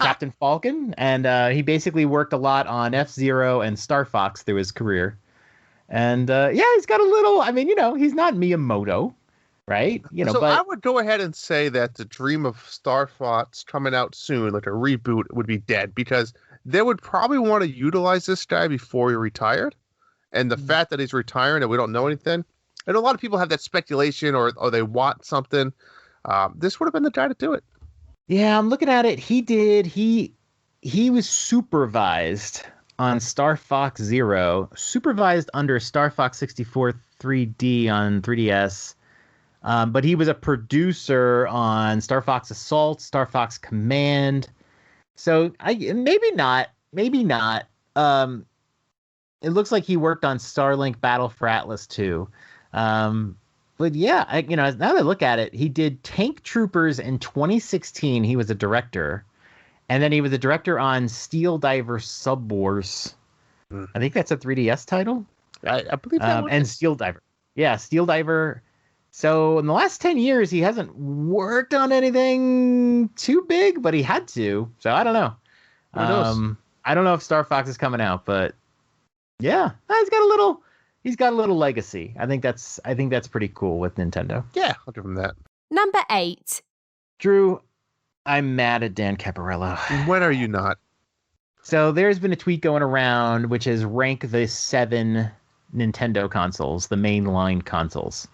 Captain Falcon, and he basically worked a lot on F-Zero and Star Fox through his career. And he's got a little. I mean, he's not Miyamoto, right? So but I would go ahead and say that the dream of Star Fox coming out soon, like a reboot, would be dead because they would probably want to utilize this guy before he retired. And the fact that he's retiring and we don't know anything, and a lot of people have that speculation or they want something. This would have been the guy to do it. Yeah, I'm looking at it. He was supervised on Star Fox Zero, supervised under Star Fox 64 3D on 3DS. But he was a producer on Star Fox Assault, Star Fox Command. So maybe not. It looks like he worked on Starlink Battle for Atlas 2. But yeah, now that I look at it, he did Tank Troopers in 2016. He was a director. And then he was a director on Steel Diver Sub Wars. I think that's a 3DS title. I believe that one. And Steel Diver. Yeah, Steel Diver. So in the last 10 years, he hasn't worked on anything too big, but he had to. So I don't know. Who knows? I don't know if Star Fox is coming out, but yeah, he's got a little legacy. I think that's pretty cool with Nintendo. Yeah, I'll give him that. Number 8. Drew, I'm mad at Dan Caparello. When are you not? So there's been a tweet going around which is rank the 7 Nintendo consoles, the mainline consoles.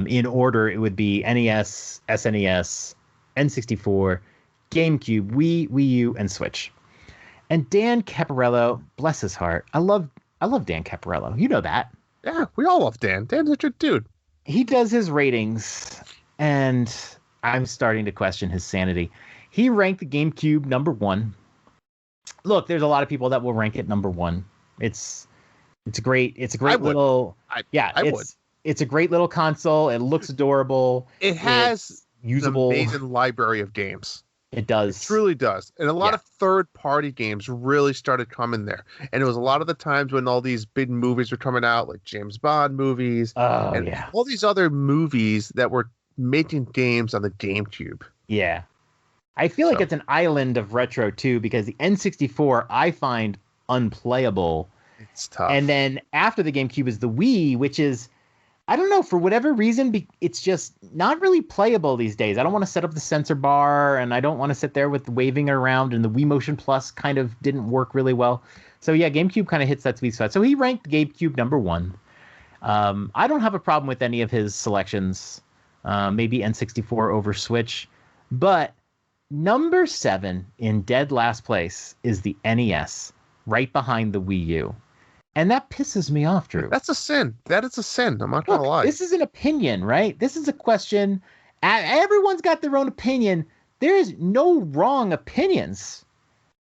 In order, it would be NES, SNES, N64, GameCube, Wii U, and Switch. And Dan Caparello, bless his heart, I love Dan Caparello. You know that. Yeah, we all love Dan. Dan's a good dude. He does his ratings, and I'm starting to question his sanity. He ranked the GameCube number 1. Look, there's a lot of people that will rank it number 1. It's a great little. It's a great little console. It looks adorable. It has usable, an amazing library of games. It does. It truly does. And a lot of third-party games really started coming there. And it was a lot of the times when all these big movies were coming out, like James Bond movies. All these other movies that were making games on the GameCube. Yeah. I feel like it's an island of retro, too, because the N64 I find unplayable. It's tough. And then after the GameCube is the Wii, which is, I don't know, for whatever reason, it's just not really playable these days. I don't want to set up the sensor bar, and I don't want to sit there with waving it around, and the Wii Motion Plus kind of didn't work really well. So yeah, GameCube kind of hits that sweet spot. So he ranked GameCube number 1. I don't have a problem with any of his selections. Maybe N64 over Switch. But number 7 in dead last place is the NES, right behind the Wii U. And that pisses me off, Drew. That's a sin. That is a sin. I'm not going to lie. This is an opinion, right? This is a question. Everyone's got their own opinion. There's no wrong opinions,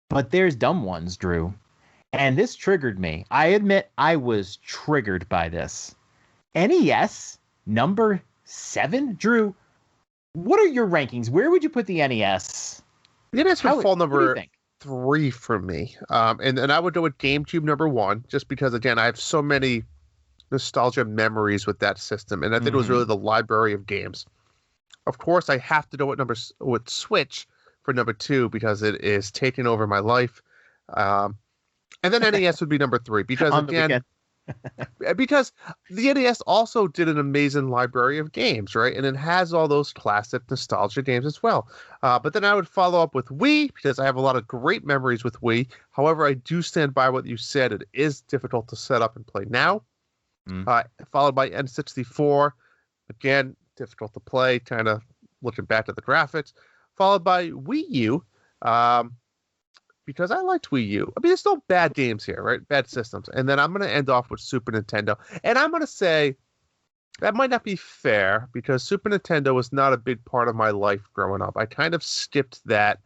but there's dumb ones, Drew. And this triggered me. I admit I was triggered by this. NES, number 7? Drew, what are your rankings? Where would you put the NES? The NES would fall number 3 for me. And I would go with GameCube number 1, just because, again, I have so many nostalgia memories with that system. And I think it was really the library of games. Of course, I have to go with Switch for number 2, because it is taking over my life. And then NES would be number 3, because, again, because the NES also did an amazing library of games, right? And it has all those classic nostalgia games as well. But then I would follow up with Wii, because I have a lot of great memories with Wii. However, I do stand by what you said. It is difficult to set up and play now. Followed by N64. Again, difficult to play, kind of looking back at the graphics. Followed by Wii U. Because I liked Wii U. I mean, there's no bad games here, right? Bad systems. And then I'm going to end off with Super Nintendo. And I'm going to say that might not be fair, because Super Nintendo was not a big part of my life growing up. I kind of skipped that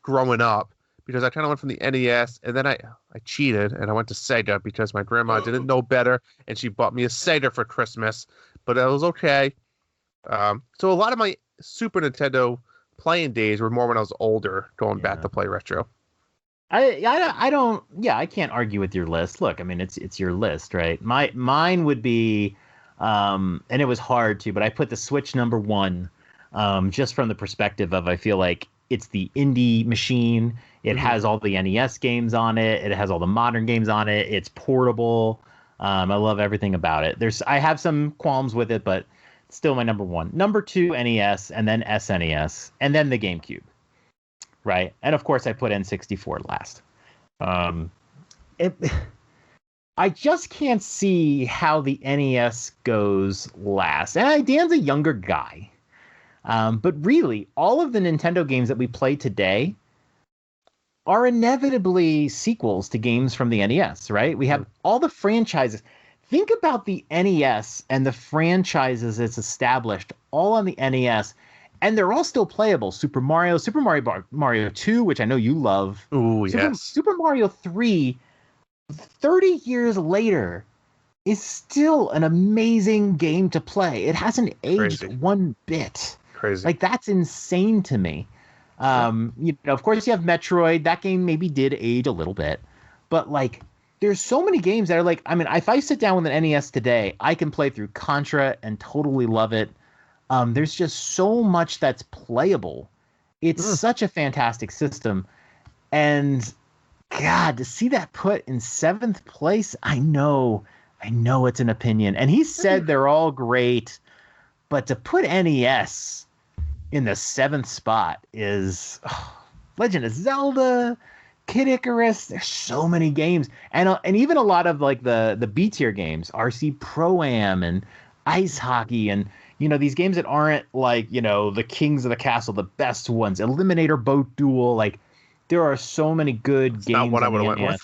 growing up, because I kind of went from the NES, and then I cheated, and I went to Sega, because my grandma didn't know better, and she bought me a Sega for Christmas. But that was okay. So a lot of my Super Nintendo playing days were more when I was older, going Yeah. back to play retro. I don't. Yeah, I can't argue with your list. Look, I mean, it's your list, right? Mine would be, and it was hard to, but I put the Switch number one, just from the perspective of I feel like it's the indie machine. It has all the NES games on it. It has all the modern games on it. It's portable. I love everything about it. I have some qualms with it, but it's still my number one. Number two, NES, and then SNES, and then the GameCube. Right. And of course I put N64 last. I just can't see how the NES goes last. And Dan's a younger guy. But really, all of the Nintendo games that we play today are inevitably sequels to games from the NES, right? We have all the franchises. Think about the NES and the franchises it's established all on the NES. And they're all still playable. Super Mario 2, which I know you love. Ooh, yes. Super Mario 3, 30 years later, is still an amazing game to play. It hasn't aged one bit. Crazy. Like, that's insane to me. Of course, you have Metroid. That game maybe did age a little bit. But, like, there's so many games that are like, I mean, if I sit down with an NES today, I can play through Contra and totally love it. There's just so much that's playable. It's such a fantastic system. And God, to see that put in 7th place, I know it's an opinion. And he said they're all great, but to put NES in the 7th spot is Legend of Zelda, Kid Icarus. There's so many games. And even a lot of like the B tier games, RC Pro-Am and Ice Hockey and these games that aren't like, the Kings of the Castle, the best ones, Eliminator Boat Duel. Like, there are so many good games. Not what I would have went with.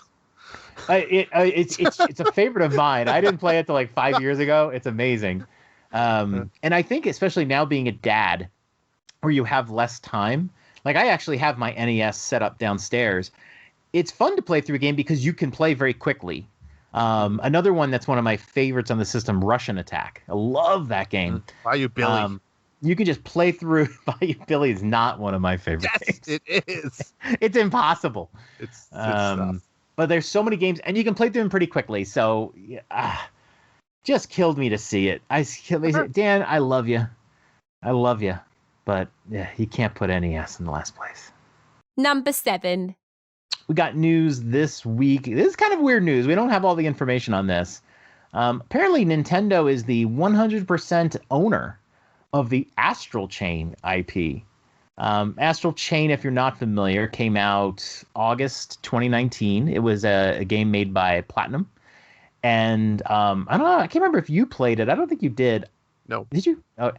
It's a favorite of mine. I didn't play it till like 5 years ago. It's amazing. And I think especially now being a dad where you have less time, like I actually have my NES set up downstairs. It's fun to play through a game because you can play very quickly. Another one that's one of my favorites on the system, Russian Attack. I love that game. Bayou Billy. You can just play through. Bayou Billy is not one of my favorite games. Yes, it is. It's impossible. It's stuff. But there's so many games, and you can play through them pretty quickly. So, just killed me to see it. Dan, I love you. But yeah, you can't put NES in the last place. Number 7. We got news this week. This is kind of weird news. We don't have all the information on this. Apparently, Nintendo is the 100% owner of the Astral Chain IP. Astral Chain, if you're not familiar, came out August 2019. It was a game made by Platinum. And I don't know. I can't remember if you played it. I don't think you did. No. Did you? Oh,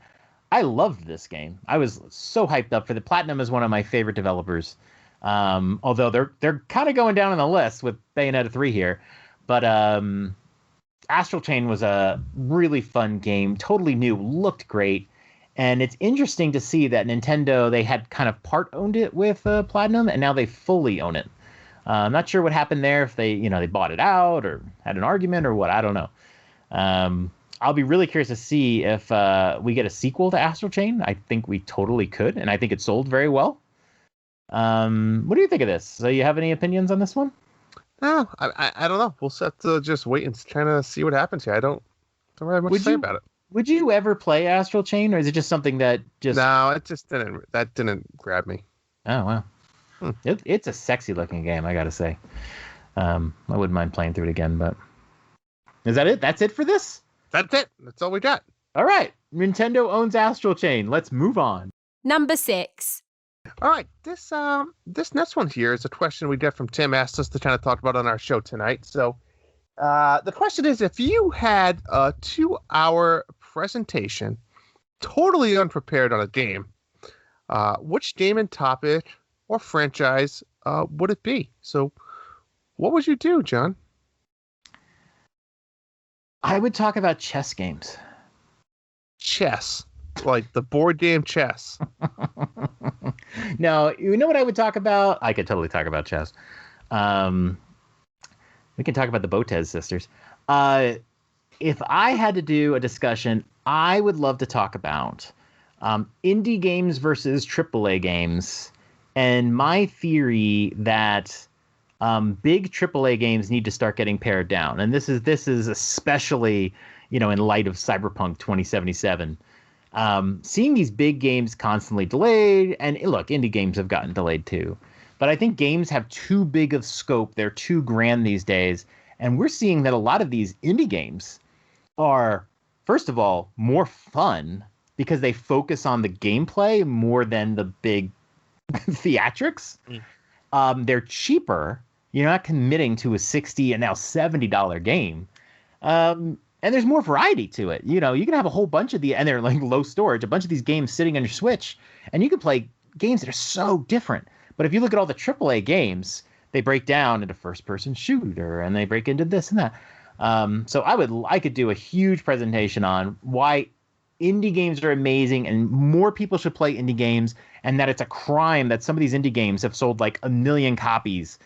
I loved this game. I was so hyped up for the Platinum is one of my favorite developers. Although they're kind of going down on the list with Bayonetta 3 here. But Astral Chain was a really fun game, totally new, looked great. And it's interesting to see that Nintendo, they had kind of part owned it with Platinum, and now they fully own it. I'm not sure what happened there, if they bought it out or had an argument or what, I don't know. I'll be really curious to see if we get a sequel to Astral Chain. I think we totally could, and I think it sold very well. What do you think of this? So you have any opinions on this one? No, I don't know. We'll have to just wait and kind of see what happens here. I don't really have much to say about it. Would you ever play Astral Chain, or is it just something that just... No, it just didn't grab me. Oh, wow. It's a sexy looking game, I gotta say. I wouldn't mind playing through it again, but... Is that it? That's it for this? That's it. That's all we got. All right. Nintendo owns Astral Chain. Let's move on. Number 6. All right. This next one here is a question we get from Tim, asked us to kind of talk about on our show tonight. So the question is, if you had a 2-hour presentation, totally unprepared on a game, which game and topic or franchise would it be? So what would you do, John? I would talk about chess games. Chess. Like the board game chess. No, you know what I would talk about? I could totally talk about chess. We can talk about the Botez sisters. If I had to do a discussion, I would love to talk about Indie games versus AAA games. And my theory that big AAA games need to start getting pared down. And this is especially, in light of Cyberpunk 2077. Seeing these big games constantly delayed, and look, indie games have gotten delayed too. But I think games have too big of scope. They're too grand these days. And we're seeing that a lot of these indie games are, first of all, more fun because they focus on the gameplay more than the big theatrics. They're cheaper. You're not committing to a $60 and now $70 game. And there's more variety to it. You can have a whole bunch of and they're like low storage, a bunch of these games sitting on your Switch, and you can play games that are so different. But if you look at all the AAA games, they break down into first-person shooter, and they break into this and that. So I could do a huge presentation on why indie games are amazing and more people should play indie games, and that it's a crime that some of these indie games have sold like 1 million copies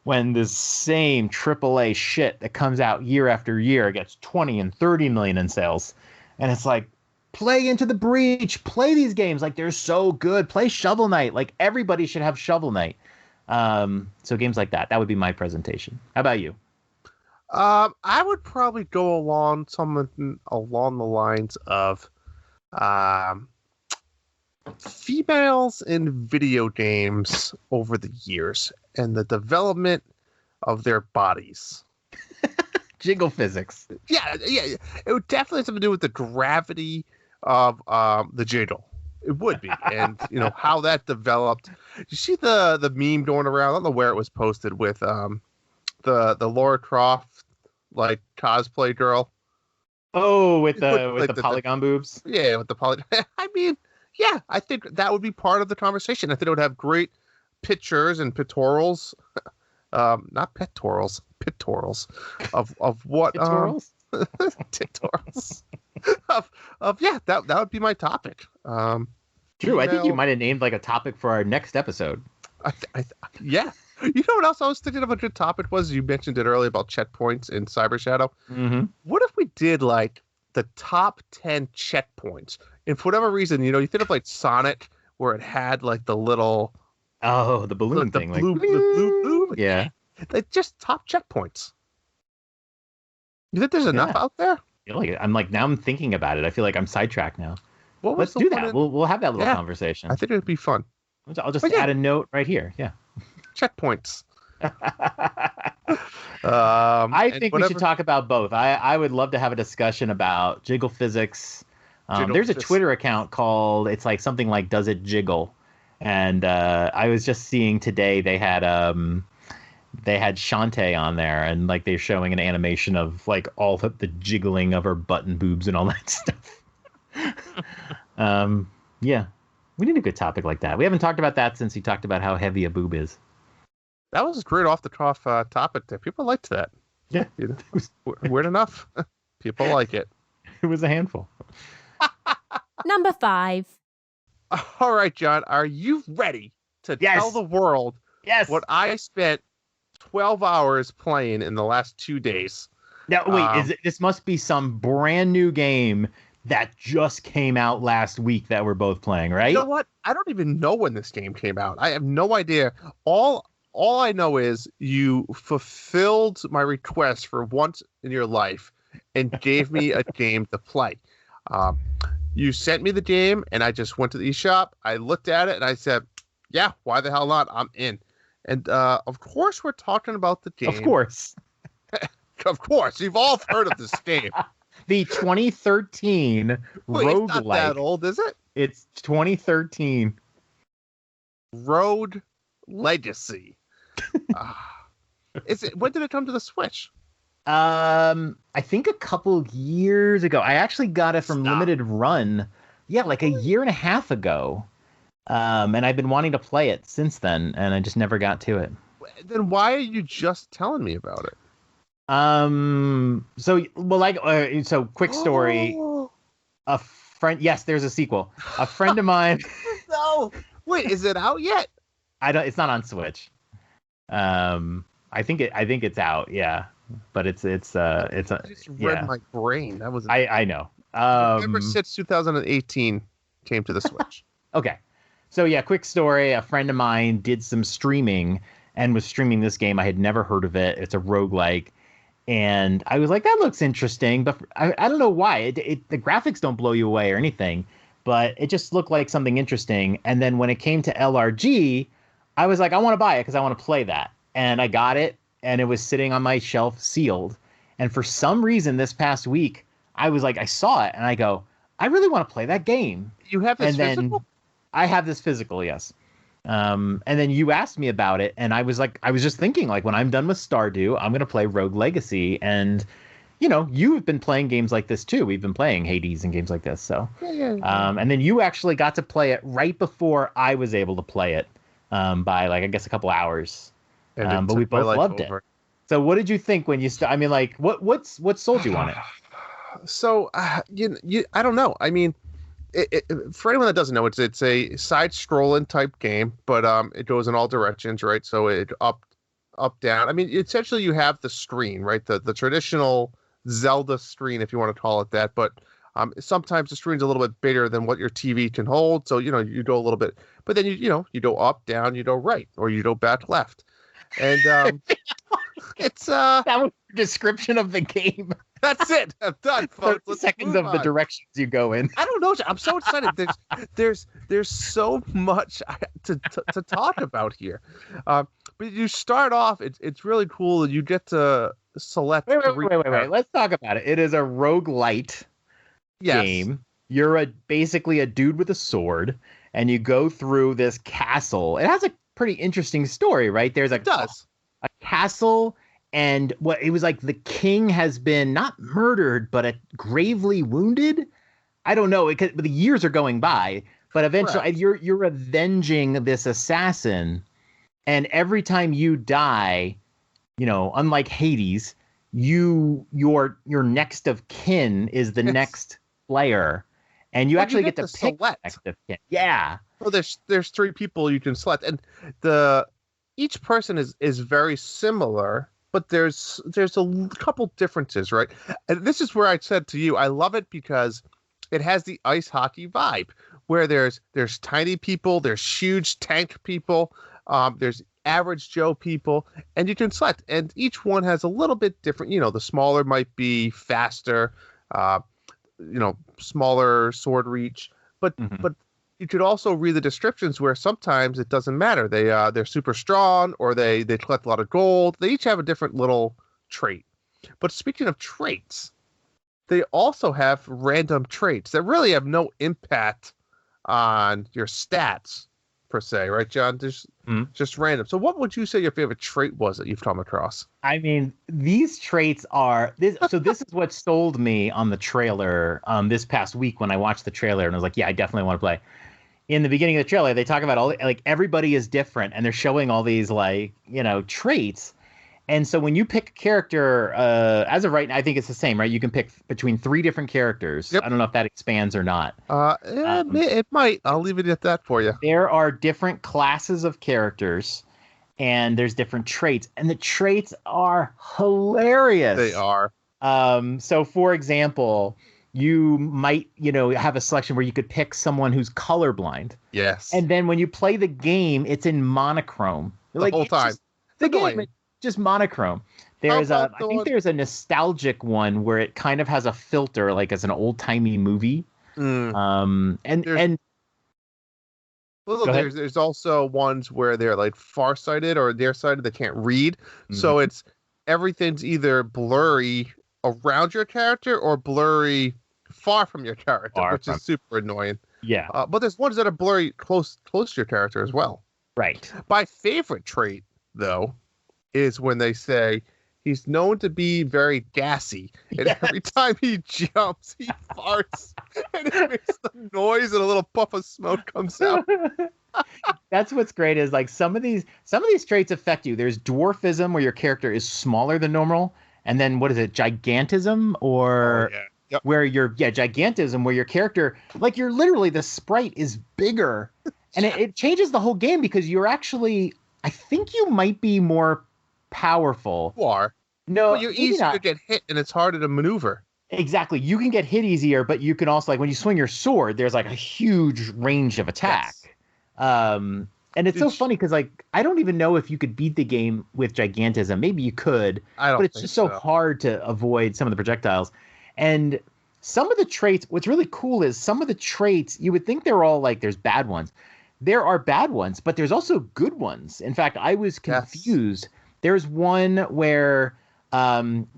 when this same AAA shit that comes out year after year gets 20 and 30 million in sales. And it's like, play Into the Breach, play these games like they're so good, play Shovel Knight, like everybody should have Shovel Knight. So games like that would be my presentation. How about you? I would probably go along the lines of females in video games over the years and the development of their bodies. Jiggle physics. Yeah. It would definitely have something to do with the gravity of the jiggle. It would be, and how that developed. You see the meme going around? I don't know where it was posted with the Lara Croft like cosplay girl. Oh, with the polygon boobs. Yeah, with the polygon. I mean, yeah, I think that would be part of the conversation. I think it would have great pictures and pictorials, not pectorals, pictorials of what pictorials. Pictorials that would be my topic. True, I think you might have named like a topic for our next episode. Yeah. You know what else I was thinking of a good topic was? You mentioned it earlier about checkpoints in Cyber Shadow. Mm-hmm. What if we did like the top 10 checkpoints? And for whatever reason, you think of like Sonic, where it had like the little the balloon thing, the blue. Yeah, like just top checkpoints. You think there's enough out there? Now I'm thinking about it. I feel like I'm sidetracked now. Let's do that. We'll have that little conversation. I think it'd be fun. I'll just add a note right here. Yeah. Checkpoints. I think we should talk about both. I would love to have a discussion about jiggle physics. There's a Twitter account called, it's like something like Does It Jiggle? And I was just seeing today they had Shantae on there, and like they're showing an animation of like all the jiggling of her butt and boobs and all that stuff. Yeah, we need a good topic like that. We haven't talked about that since you talked about how heavy a boob is. That was a great off the cuff topic there. People liked that. Yeah, weird enough. People like it. It was a handful. Number 5. All right, John, are you ready to tell the world what I spent 12 hours playing in the last 2 days? Now, wait, this must be some brand new game that just came out last week that we're both playing, right? You know what? I don't even know when this game came out. I have no idea. All I know is you fulfilled my request for once in your life and gave me a game to play. You sent me the game, and I just went to the eShop. I looked at it, and I said, yeah, why the hell not? I'm in. And, of course, we're talking about the game. Of course. Of course. You've all heard of this game. The 2013 roguelike. It's not that old, is it? It's 2013. Road Legacy. When did it come to the Switch? I think a couple years ago. I actually got it from Limited Run. Yeah, like a year and a half ago. And I've been wanting to play it since then, and I just never got to it. Then why are you just telling me about it? So quick story. A friend. Yes, there's a sequel. A friend of mine. No. Wait, is it out yet? It's not on Switch. I think it's out. Yeah, but it's I just read my brain. That was. I know. Ever since 2018, came to the Switch. Okay. So yeah, quick story. A friend of mine did some streaming and was streaming this game. I had never heard of it. It's a roguelike. And I was like, that looks interesting. But I don't know why. The graphics don't blow you away or anything. But it just looked like something interesting. And then when it came to LRG, I was like, I want to buy it because I want to play that. And I got it. And it was sitting on my shelf sealed. And for some reason this past week, I was like, I saw it. And I go, I really want to play that game. You have this physical? I have this physical, yes. And then you asked me about it, and I was just thinking, like, when I'm done with Stardew, I'm going to play Rogue Legacy. And, you know, you've been playing games like this, too. We've been playing Hades and games like this. So, and then you actually got to play it right before I was able to play it by, like, I guess a couple hours. But we both loved it. So what did you think when you I mean, like, what sold you on it? So, I don't know. I mean, for anyone that doesn't know, it's a side-scrolling type game, but it goes in all directions, right? So it up, down. I mean, essentially you have the screen, right? The traditional Zelda screen, if you want to call it that. But sometimes the screen's a little bit bigger than what your TV can hold. So, you know, you go a little bit, but then you go up, down, you go right, or you go back left. And it's that was your description of the game. That's it. I'm done, folks. 30 seconds of the directions you go in. I don't know. I'm so excited. There's so much to talk about here. But you start off. It's really cool, and you get to select. Wait. Let's talk about it. It is a roguelite game. You're basically a dude with a sword, and you go through this castle. It has a pretty interesting story, right? There's a castle. And what it was like, the king has been not murdered, but gravely wounded. I don't know, but the years are going by. But eventually, you're avenging this assassin, and every time you die, you know, unlike Hades, your next of kin is the next player, and you actually get to pick select. Next of kin. Yeah. Well, there's 3 people you can select, and each person is very similar. But there's a couple differences, right? And this is where I said to you, I love it because it has the ice hockey vibe, where there's tiny people, there's huge tank people, there's average Joe people, and you can select. And each one has a little bit different. You know, the smaller might be faster, smaller sword reach, but you could also read the descriptions where sometimes it doesn't matter. They're super strong, or they collect a lot of gold. They each have a different little trait. But speaking of traits, they also have random traits that really have no impact on your stats per se, right, John? Just random. So what would you say your favorite trait was that you've come across? I mean, these traits are this. So this is what sold me on the trailer this past week when I watched the trailer, and I was like, yeah, I definitely want to play. In the beginning of the trailer, they talk about everybody is different, and they're showing all these traits. And so when you pick a character, as of right now, I think it's the same, right? You can pick between 3 different characters. Yep. I don't know if that expands or not. It might. I'll leave it at that for you. There are different classes of characters, and there's different traits, and the traits are hilarious. They are. So for example, you might, have a selection where you could pick someone who's colorblind. Yes. And then when you play the game, it's in monochrome. The whole time. The game is just monochrome. I think there's a nostalgic one where it kind of has a filter, like as an old-timey movie. There's also ones where they're like farsighted or nearsighted, they can't read. Mm-hmm. So everything's either blurry around your character or blurry far from your character, which is super annoying. Yeah. But there's ones that are blurry close to your character as well. Right. My favorite trait, though, is when they say he's known to be very gassy, and every time he jumps, he farts, and it makes the noise, and a little puff of smoke comes out. That's what's great is like some of these traits affect you. There's dwarfism, where your character is smaller than normal, and then what is it, gigantism, or where gigantism, where your character, like, you're literally, the sprite is bigger, and it changes the whole game because you're actually, I think you might be more powerful. You are. No, but you're easier to get hit, and it's harder to maneuver. Exactly. You can get hit easier, but you can also, like, when you swing your sword, there's like a huge range of attack. Yes. And it's so funny because, like, I don't even know if you could beat the game with gigantism. Maybe you could, I don't but it's think just so so. hard to avoid some of the projectiles. And some of the traits, what's really cool is some of the traits, you would think they're all like, there's bad ones. There are bad ones, but there's also good ones. In fact, I was confused. Yes. There's one where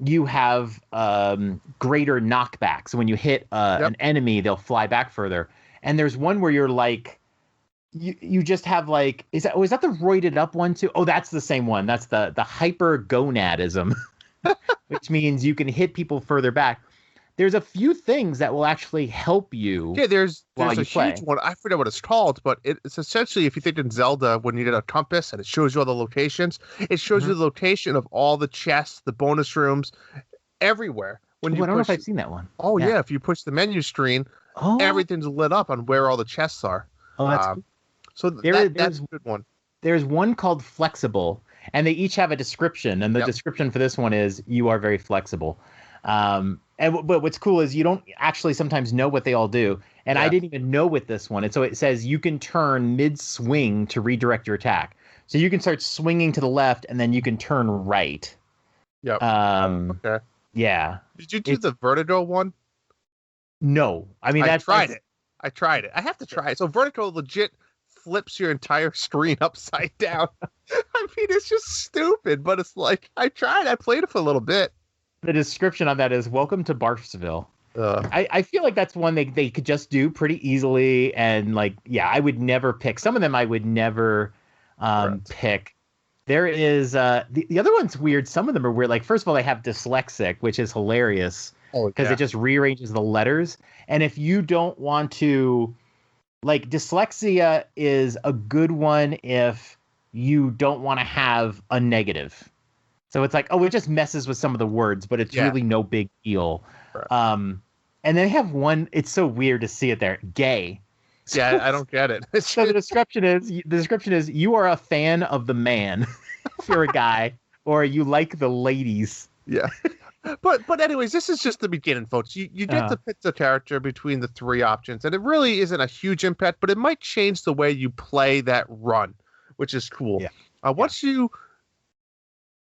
you have greater knockback. So when you hit Yep. an enemy, they'll fly back further. And there's one where you're like, you just have like, is that the roided up one too? Oh, that's the same one. That's the hypergonadism, which means you can hit people further back. There's a few things that will actually help you. Yeah, there's while a you play. huge one. I forget what it's called, but it's essentially, if you think in Zelda, when you get a compass and it shows you all the locations, it shows you the location of all the chests, the bonus rooms, everywhere. When you I don't know if push, I've seen that one. oh yeah, if you push the menu screen, everything's lit up on where all the chests are. Oh, that's cool. So that's a good one. There's one called Flexible, and they each have a description, and the description for this one is, you are very flexible. But what's cool is you don't actually sometimes know what they all do. And I didn't even know with this one. And so it says you can turn mid-swing to redirect your attack. So you can start swinging to the left, and then you can turn right. Yep. Okay. Yeah. Did you do the Vertigo one? No. I mean, I tried it. I have to try it. So Vertigo legit flips your entire screen upside down. I mean, it's just stupid, but it's like, I tried. I played it for a little bit. The description on that is, welcome to Barfsville. I feel like that's one they could just do pretty easily. And like, yeah, I would never pick. Some of them I would never pick. There is the other one's weird. Some of them are weird. Like, first of all, they have dyslexic, which is hilarious because it just rearranges the letters. And if you don't want to, like, dyslexia is a good one if you don't want to have a negative. So it's like, oh, it just messes with some of the words, but it's really no big deal. Right. And they have one, it's so weird to see it there, gay. Yeah, I don't get it. So the description is you are a fan of the man if you're a guy, or you like the ladies. Yeah. But anyways, this is just the beginning, folks. You get to pick the character between the three options, and it really isn't a huge impact, but it might change the way you play that run, which is cool. Yeah.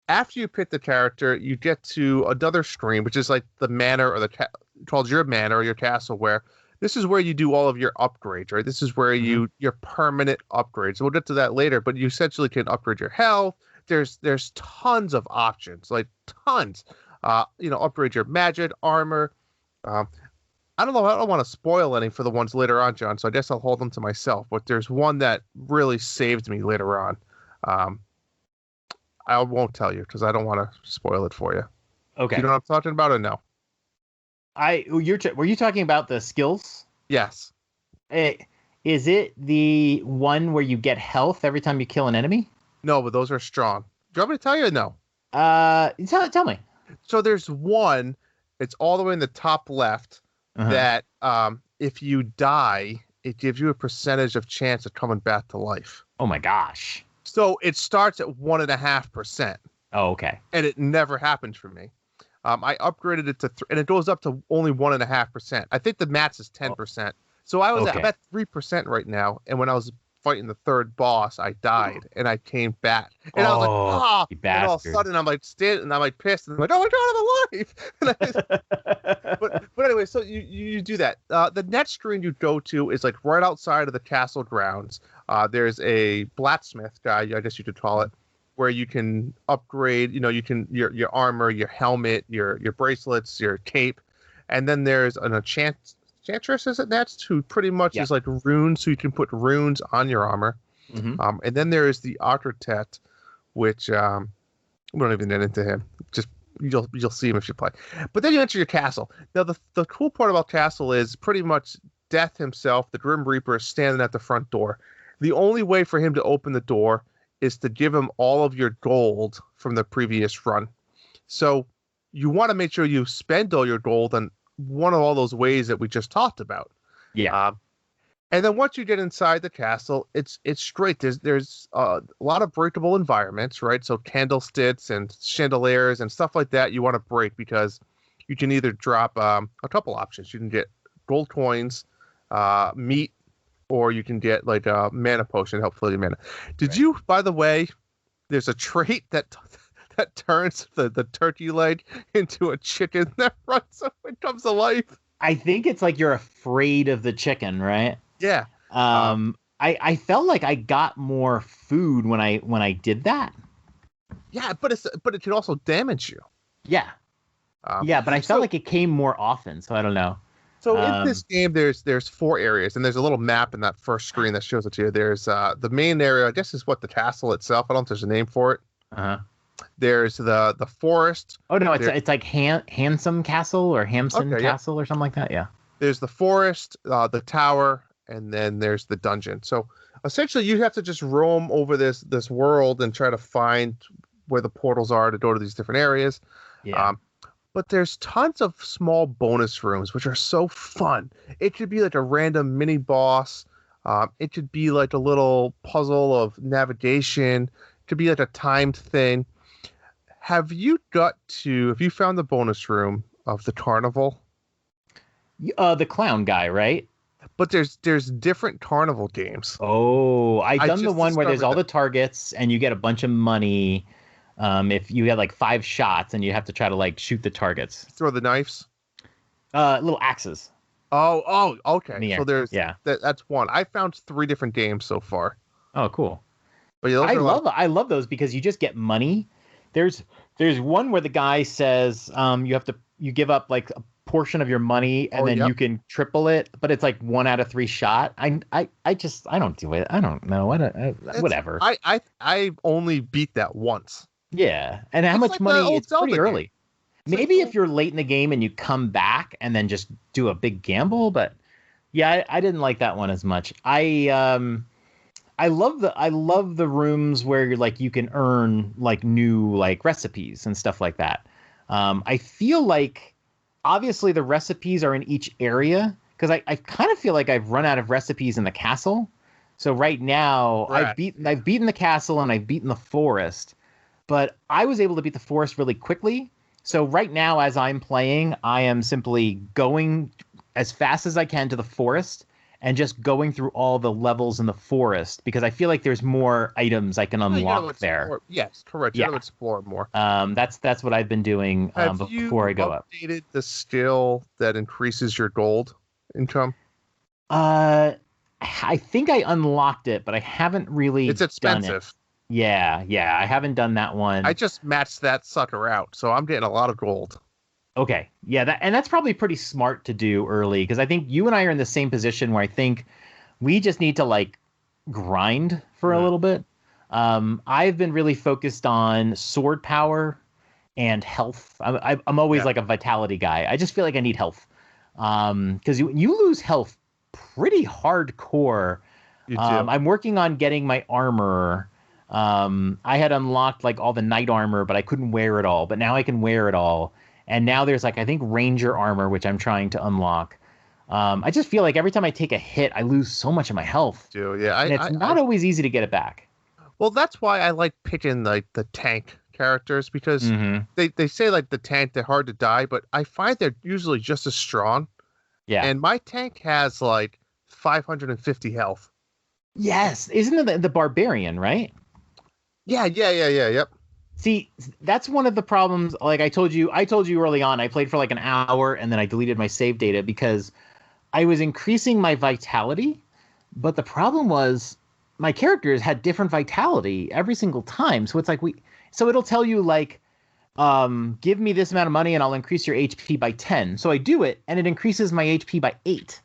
After you pick the character, you get to another screen, which is like the manor, or called your manor or your castle, where this is where you do all of your upgrades, right? This is where your permanent upgrades. We'll get to that later, but you essentially can upgrade your health. There's tons of options, like tons. Upgrade your magic, armor. I don't know. I don't want to spoil any for the ones later on, John, so I guess I'll hold them to myself. But there's one that really saved me later on. I won't tell you because I don't want to spoil it for you. Okay. You know what I'm talking about, or no? Were you talking about the skills? Yes. Is it the one where you get health every time you kill an enemy? No, but those are strong. Do you want me to tell you or no? Tell me. So there's one, it's all the way in the top left, that if you die, it gives you a percentage of chance of coming back to life. Oh my gosh. So it starts at 1.5%. Oh, okay. And it never happened for me. I upgraded it to and it goes up to only 1.5%. I think the max is 10%. So I was at 3% right now. And when I was fighting the third boss, I died and I came back. And I was like, and all of a sudden I'm like and I'm like pissed and I'm like, oh my God, I'm alive. but anyway, so you do that. The next screen you go to is like right outside of the castle grounds. There's a blacksmith guy, I guess you could call it, where you can upgrade, you can your armor, your helmet, your bracelets, your cape. And then there's an enchantress, is it next, who pretty much is like runes, so you can put runes on your armor. And then there is the architect, which we don't even get into him. Just you'll see him if you play. But then you enter your castle. Now the cool part about castle is pretty much Death himself, the Grim Reaper, is standing at the front door. The only way for him to open the door is to give him all of your gold from the previous run. So you want to make sure you spend all your gold on one of all those ways that we just talked about. Yeah. And then once you get inside the castle, it's great. There's a lot of breakable environments, right? So candlesticks and chandeliers and stuff like that you want to break because you can either drop a couple options. You can get gold coins, meat, or you can get like a mana potion, help fill your mana. Did you, by the way, there's a trait that turns the turkey leg into a chicken that runs and comes to life? I think it's like you're afraid of the chicken, right? Yeah. I felt like I got more food when I did that. Yeah, but it can also damage you. Yeah. But I felt like it came more often, so I don't know. So in this game, there's 4 areas, and there's a little map in that first screen that shows it to you. There's the main area, I guess is the castle itself. I don't know if there's a name for it. Uh-huh. There's the forest. Oh no, it's like Handsome Castle or Hamson Castle or something like that. Yeah. There's the forest, the tower, and then there's the dungeon. So essentially, you have to just roam over this world and try to find where the portals are to go to these different areas. Yeah. But there's tons of small bonus rooms, which are so fun. It could be like a random mini boss. It could be like a little puzzle of navigation. It could be like a timed thing. Have you found the bonus room of the carnival? The clown guy, right? But there's different carnival games. Oh, I've done the just one where there's all discovered the targets and you get a bunch of money. If you had like 5 shots and you have to try to like shoot the targets. Throw the knives? Little axes. Oh, okay. In the air. So there's Yeah. That's one. I found 3 different games so far. Oh, cool. But yeah, I love those because you just get money. There's one where the guy says you give up like a portion of your money and then you can triple it, but it's like 1 out of 3 shot. I don't do it. I don't know. Whatever. I only beat that once. Yeah, and how much like money? It's Zelda pretty early. It's Maybe like if you're late in the game and you come back and then just do a big gamble, but yeah, I didn't like that one as much. I love the rooms where you're like you can earn like new like recipes and stuff like that. I feel like obviously the recipes are in each area because I kind of feel like I've run out of recipes in the castle. So right now I've beaten the castle and I've beaten the forest, but I was able to beat the forest really quickly. So right now as I'm playing, I am simply going as fast as I can to the forest and just going through all the levels in the forest because I feel like there's more items I can unlock there. Yes, correct. You gotta explore more. That's what I've been doing before I go up. Have you updated the skill that increases your gold income? I think I unlocked it, but I haven't really. It's expensive. Yeah, I haven't done that one. I just maxed that sucker out, so I'm getting a lot of gold. Okay, yeah, that's probably pretty smart to do early because I think you and I are in the same position where I think we just need to like grind for a little bit. I've been really focused on sword power and health. I'm always like a vitality guy. I just feel like I need health because you lose health pretty hardcore. You do. I'm working on getting my armor. I had unlocked like all the knight armor, but I couldn't wear it all. But now I can wear it all. And now there's like, I think Ranger armor, which I'm trying to unlock. I just feel like every time I take a hit, I lose so much of my health. Yeah. And it's not always easy to get it back. Well, that's why I like picking like the tank characters because they say like the tank, they're hard to die, but I find they're usually just as strong. Yeah. And my tank has like 550 health. Yes. Isn't it the barbarian, right? Yeah. Yep. See, that's one of the problems. Like I told you early on, I played for like an hour and then I deleted my save data because I was increasing my vitality. But the problem was my characters had different vitality every single time. So it's like so it'll tell you like, give me this amount of money and I'll increase your HP by 10. So I do it and it increases my HP by 8.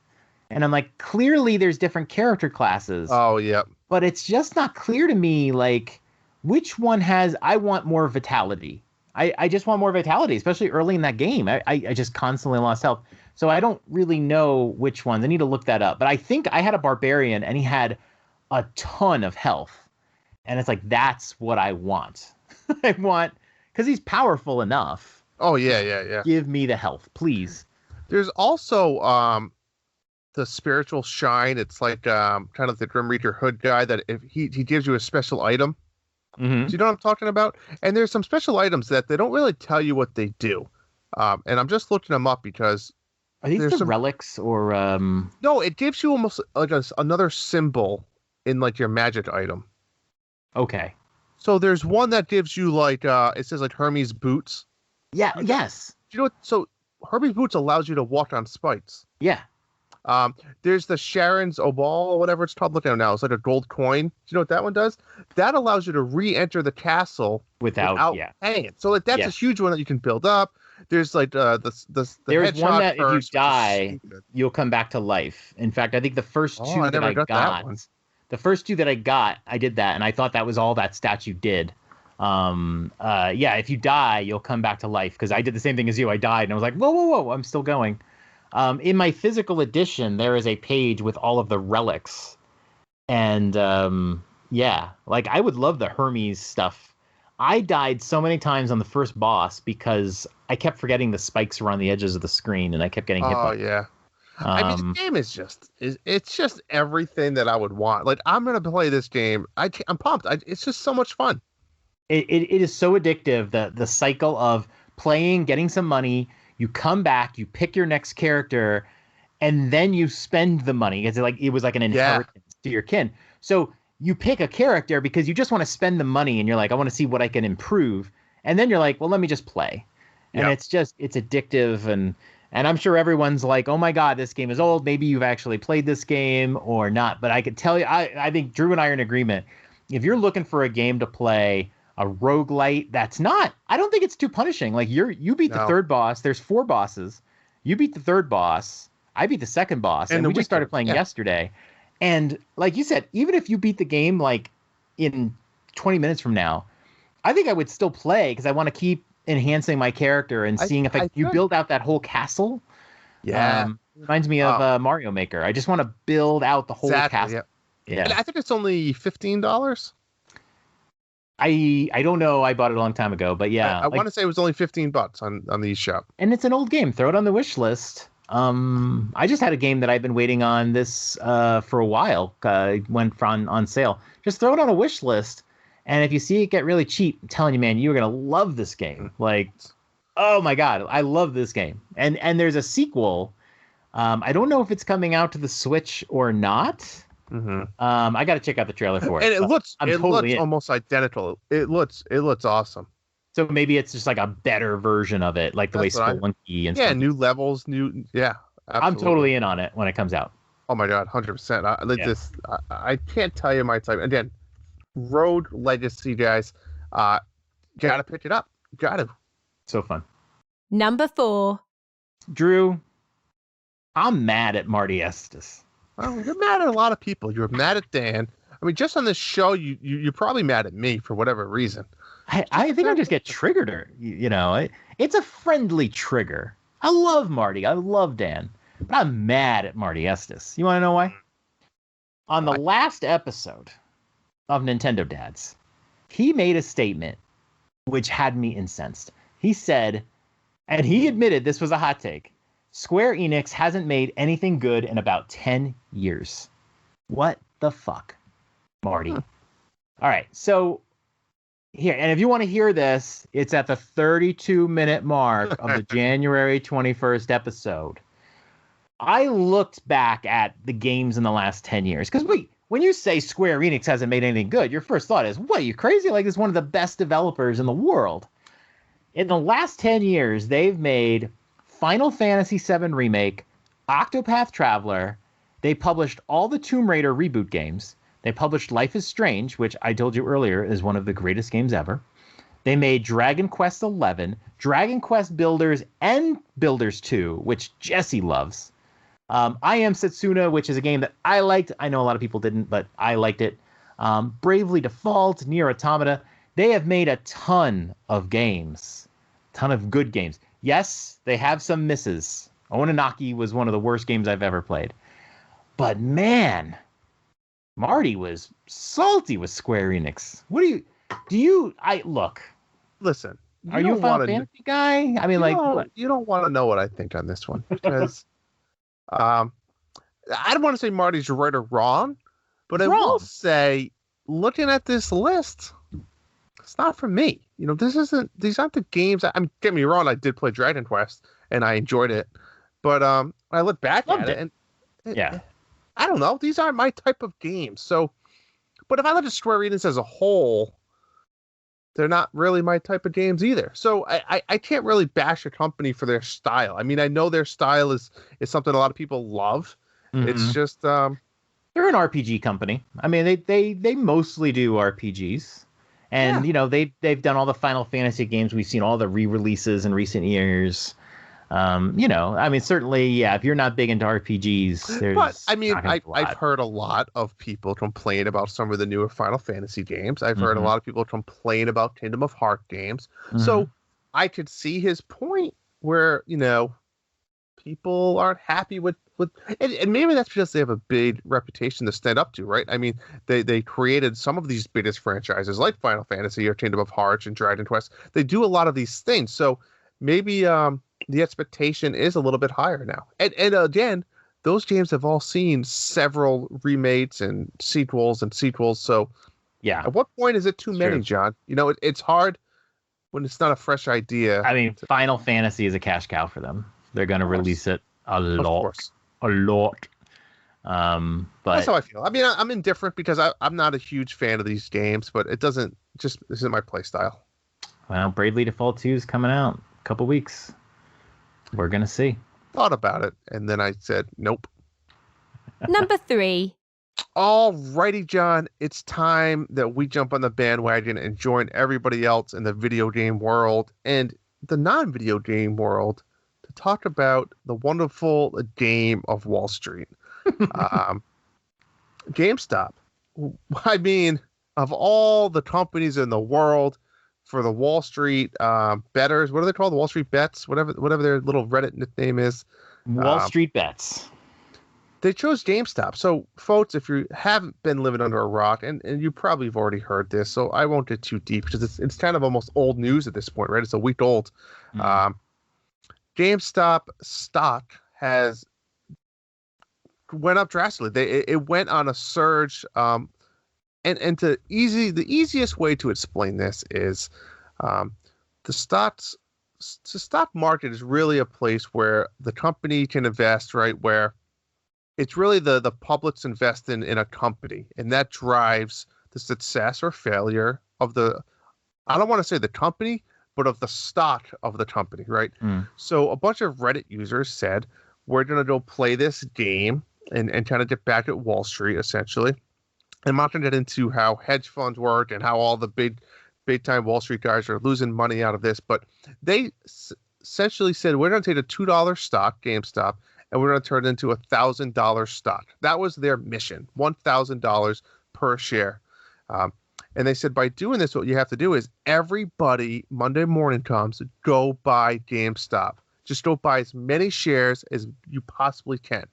And I'm like, clearly there's different character classes. Oh, yeah. But it's just not clear to me, like, which one I want more vitality. I just want more vitality, especially early in that game. I just constantly lost health. So I don't really know which ones. I need to look that up. But I think I had a barbarian and he had a ton of health. And it's like, that's what I want. I want, because he's powerful enough. Oh, yeah. Give me the health, please. There's also the spiritual shine. It's like kind of the Grim Reaper hood guy that if he gives you a special item. Mm-hmm. Do you know what I'm talking about? And there's some special items that they don't really tell you what they do. And I'm just looking them up because Are these there's the some relics or No, it gives you almost like another symbol in like your magic item. Okay. So there's one that gives you like it says like Hermes boots. Yeah, You know- yes. Do you know what? So Hermes boots allows you to walk on spikes. Yeah. There's the Sharon's Obal or whatever it's called. Look at it now. It's like a gold coin. Do you know what that one does? That allows you to re-enter the castle Without paying. So like that's a Yes. huge one that you can build up. There's like the There's one headshot that if you curse, which is die, stupid. you'll come back to life. In fact, I think the first two I that never I got that one. the first two that I got, I did that, and I thought that was all that statue did. Yeah, if you die, you'll come back to life, because I did the same thing as you. I died, and I was like, whoa, I'm still going. In my physical edition, there is a page with all of the relics, and yeah, like I would love the Hermes stuff. I died so many times on the first boss because I kept forgetting the spikes were on the edges of the screen, and I kept getting hit by. Oh yeah. I mean, the game is it's just everything that I would want. Like, I'm gonna play this game. I'm pumped. It's just so much fun. It is so addictive. The cycle of playing, getting some money, you come back, you pick your next character, and then you spend the money. It's like it was like an inheritance to your kin. So you pick a character because you just want to spend the money, and you're like, I want to see what I can improve. And then you're like, well, let me just play. And it's addictive, and I'm sure everyone's like, oh my God, this game is old. Maybe you've actually played this game or not. But I could tell you, I think Drew and I are in agreement. If you're looking for a game to play, a roguelite that's not, I don't think it's too punishing. Like you beat the third boss. There's 4 bosses. You beat the third boss. I beat the second boss, and we just started playing yesterday. And like you said, even if you beat the game like in 20 minutes from now, I think I would still play because I want to keep enhancing my character and seeing if you build out that whole castle. Yeah. Reminds me of Mario Maker. I just want to build out the whole castle. Yeah. And I think it's only $15. I don't know. I bought it a long time ago, but yeah. I want to say it was only $15 on the eShop. And it's an old game. Throw it on the wish list. I just had a game that I've been waiting on this for a while. Went on sale. Just throw it on a wish list. And if you see it get really cheap, I'm telling you, man, you're going to love this game. Like, oh my God, I love this game. And there's a sequel. I don't know if it's coming out to the Switch or not. Mm-hmm. I got to check out the trailer for it. And it looks totally almost identical. It looks awesome. So maybe it's just like a better version of it, like the way Spelunky and stuff. New levels, absolutely. I'm totally in on it when it comes out. Oh my God, 100%. I can't tell you my type. Again, Road Legacy, guys. Gotta pick it up. Gotta. So fun. Number 4. Drew, I'm mad at Marty Estes. Well, you're mad at a lot of people. You're mad at Dan. I mean, just on this show, you're probably mad at me for whatever reason. I think I just get triggered. It's a friendly trigger. I love Marty. I love Dan. But I'm mad at Marty Estes. You want to know why? On the last episode of Nintendo Dads, he made a statement which had me incensed. He said, and he admitted this was a hot take, Square Enix hasn't made anything good in about 10 years. What the fuck, Marty? All right, so here, and if you want to hear this, it's at the 32-minute mark of the January 21st episode. I looked back at the games in the last 10 years, because when you say Square Enix hasn't made anything good, your first thought is, what, are you crazy? Like, it's one of the best developers in the world. In the last 10 years, they've made Final Fantasy VII Remake, Octopath Traveler. They published all the Tomb Raider reboot games. They published Life is Strange, which I told you earlier is one of the greatest games ever. They made Dragon Quest XI, Dragon Quest Builders, and Builders 2, which Jesse loves. I Am Setsuna, which is a game that I liked. I know a lot of people didn't, but I liked it. Bravely Default, Nier Automata. They have made a ton of games. Ton of good games. Yes, they have some misses. Ononaki was one of the worst games I've ever played. But man, Marty was salty with Square Enix. What look. Listen. Are you a Final Fantasy guy? I mean, you don't want to know what I think on this one, because I don't want to say Marty's right or wrong, but I will say, looking at this list, it's not for me. these aren't the games. I mean, get me wrong, I did play Dragon Quest and I enjoyed it, but I look back at it and I don't know, these aren't my type of games. So, but if I look at Square Enix as a whole, they're not really my type of games either. So I can't really bash a company for their style. I mean, I know their style is something a lot of people love. Mm-hmm. It's just they're an RPG company. I mean, they mostly do RPGs. And, they've done all the Final Fantasy games. We've seen all the re-releases in recent years. I mean, certainly, if you're not big into RPGs, there's. But, I mean, I've heard a lot of people complain about some of the newer Final Fantasy games. I've heard a lot of people complain about Kingdom of Hearts games. So I could see his point where, people aren't happy with and maybe that's because they have a big reputation to stand up to, right? I mean, they created some of these biggest franchises like Final Fantasy or Kingdom of Hearts and Dragon Quest. They do a lot of these things, so maybe the expectation is a little bit higher now. And again, those games have all seen several remakes and sequels. So at what point is it too many, John? It's hard when it's not a fresh idea. I mean, Final Fantasy is a cash cow for them. They're going to release it a lot. But that's how I feel. I mean, I'm indifferent because I'm not a huge fan of these games, but it isn't my play style. Well, Bravely Default 2 is coming out in a couple weeks. We're going to see. Thought about it, and then I said, nope. Number 3. All righty, John. It's time that we jump on the bandwagon and join everybody else in the video game world and the non-video game world to talk about the wonderful game of Wall Street. GameStop. I mean, of all the companies in the world for the Wall Street bettors, what are they called? The Wall Street bets, whatever their little Reddit nickname is. Wall Street bets. They chose GameStop. So, folks, if you haven't been living under a rock, and you probably have already heard this, so I won't get too deep because it's kind of almost old news at this point, right? It's a week old. GameStop stock has went up drastically. It went on a surge. And the easiest way to explain this is the stock market is really a place where the company can invest, right? Where it's really the public's investing in a company, and that drives the success or failure of I don't want to say the company, but of the stock of the company, right? So a bunch of Reddit users said, we're going to go play this game and kind of get back at Wall Street, essentially. I'm not going to get into how hedge funds work and how all the big time Wall Street guys are losing money out of this, but they essentially said, we're going to take a $2 stock, GameStop, and we're going to turn it into a $1,000 stock. That was their mission, $1,000 per share. And they said, by doing this, what you have to do is everybody, Monday morning comes, go buy GameStop. Just go buy as many shares as you possibly can.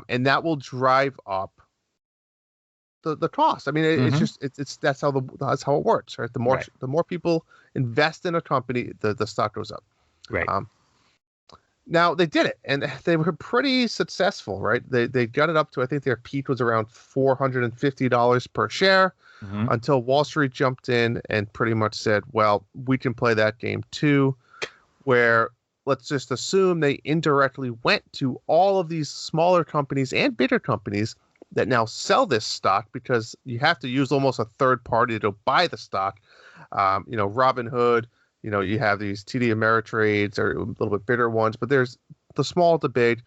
And that will drive up the cost. I mean, it's that's how it works, right? The more people invest in a company, the stock goes up. Right. Now they did it, and they were pretty successful, right? They got it up to, I think their peak was around $450 per share, until Wall Street jumped in and pretty much said, well, we can play that game too, where let's just assume they indirectly went to all of these smaller companies and bigger companies that now sell this stock, because you have to use almost a third party to buy the stock. Robinhood, you have these TD Ameritrades or a little bit bigger ones, but there's the small to big.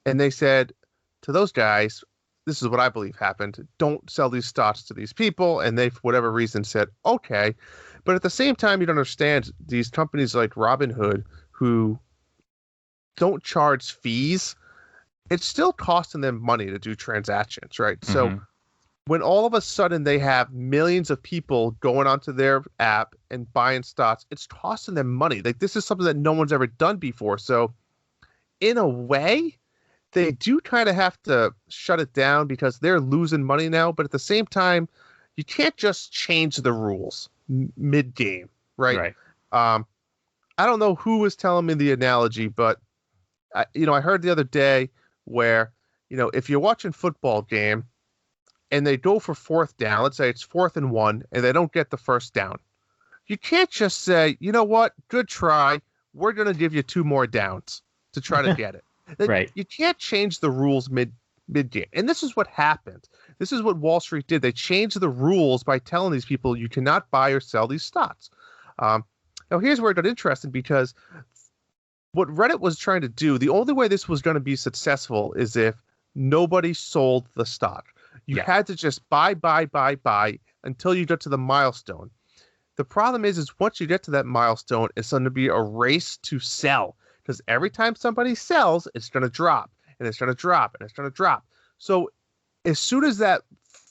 And they said to those guys, this is what I believe happened. Don't sell these stocks to these people. And they, for whatever reason, said, okay. But at the same time, you don't understand these companies like Robinhood who don't charge fees. It's still costing them money to do transactions, right? So when all of a sudden they have millions of people going onto their app and buying stocks, it's costing them money. Like, this is something that no one's ever done before. So in a way, they do kind of have to shut it down because they're losing money now. But at the same time, you can't just change the rules mid-game, right? I don't know who was telling me the analogy, but I heard the other day where, if you're watching football game and they go for fourth down, let's say it's 4th and 1, and they don't get the first down, you can't just say, you know what, good try. We're going to give you 2 more downs to try to get it. Right. You can't change the rules mid-game. And this is what happened. This is what Wall Street did. They changed the rules by telling these people you cannot buy or sell these stocks. Now, here's where it got interesting, because what Reddit was trying to do, the only way this was going to be successful is if nobody sold the stock. You had to just buy until you get to the milestone. The problem is once you get to that milestone, it's going to be a race to sell, because every time somebody sells, it's going to drop, and it's going to drop, and it's going to drop. So as soon as that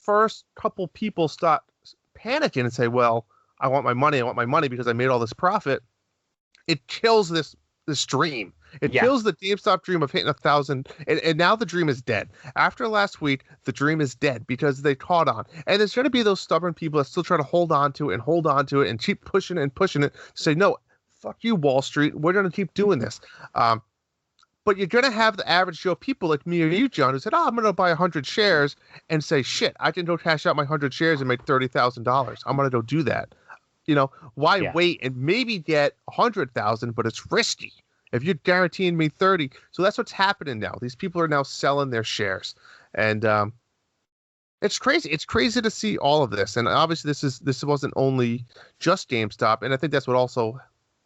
first couple people start panicking and say, well, I want my money because I made all this profit, it kills this dream. It kills the GameStop dream of hitting 1,000, and now the dream is dead. After last week, the dream is dead because they caught on. And there's going to be those stubborn people that still try to hold on to it and keep pushing it to say, no, fuck you, Wall Street. We're going to keep doing this. But you're going to have the average Joe people like me or you, John, who said, I'm going to buy 100 shares and say, shit, I can go cash out my 100 shares and make $30,000. I'm going to go do that. Why wait and maybe get 100,000, but it's risky. If you're guaranteeing me 30, so that's what's happening now. These people are now selling their shares, and it's crazy. It's crazy to see all of this, and obviously this wasn't only just GameStop, and I think that's what also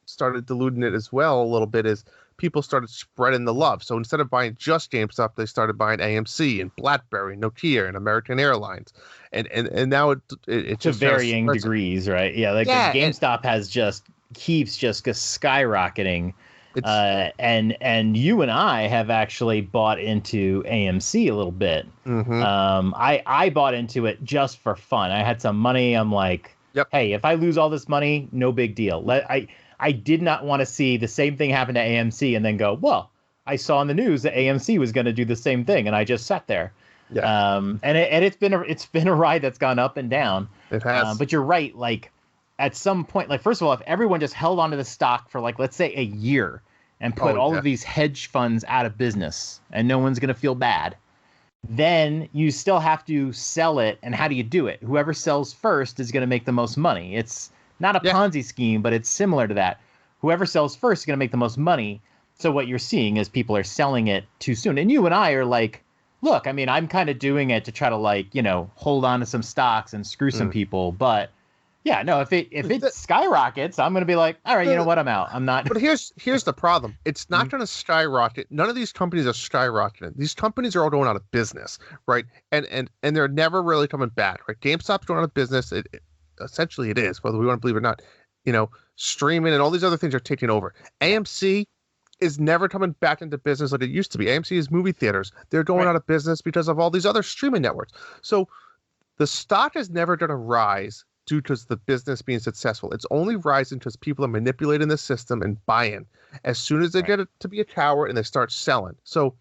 started diluting it as well a little bit. Is people started spreading the love. So instead of buying just GameStop, they started buying AMC and BlackBerry, Nokia, and American Airlines, and now it to just varying degrees, right? Yeah, GameStop keeps skyrocketing. And you and I have actually bought into AMC a little bit. Mm-hmm. I bought into it just for fun. I had some money. I'm like, hey, if I lose all this money, no big deal. I did not want to see the same thing happen to AMC and then go, well, I saw in the news that AMC was going to do the same thing, and I just sat there. Yeah. And it's been a ride that's gone up and down. It has. But you're right. Like, at some point, like, first of all, if everyone just held onto the stock for, like, let's say a year and put all of these hedge funds out of business and no one's going to feel bad, then you still have to sell it. And how do you do it? Whoever sells first is going to make the most money. It's not a Ponzi scheme, but it's similar to that. Whoever sells first is going to make the most money. So what you're seeing is people are selling it too soon. And you and I are like, look, I mean, I'm kind of doing it to try to, hold on to some stocks and screw some people. But yeah, no, if it skyrockets, I'm going to be like, all right, you know what? I'm out. I'm not. But here's the problem. It's not going to skyrocket. None of these companies are skyrocketing. These companies are all going out of business, right? And they're never really coming back, right? GameStop's going out of business. Essentially it is, whether we want to believe it or not. Streaming and all these other things are taking over. AMC is never coming back into business like it used to be. AMC is movie theaters. They're going out of business because of all these other streaming networks. So the stock is never going to rise due to the business being successful. It's only rising because people are manipulating the system and buying. As soon as they get it to be a tower and they start selling. So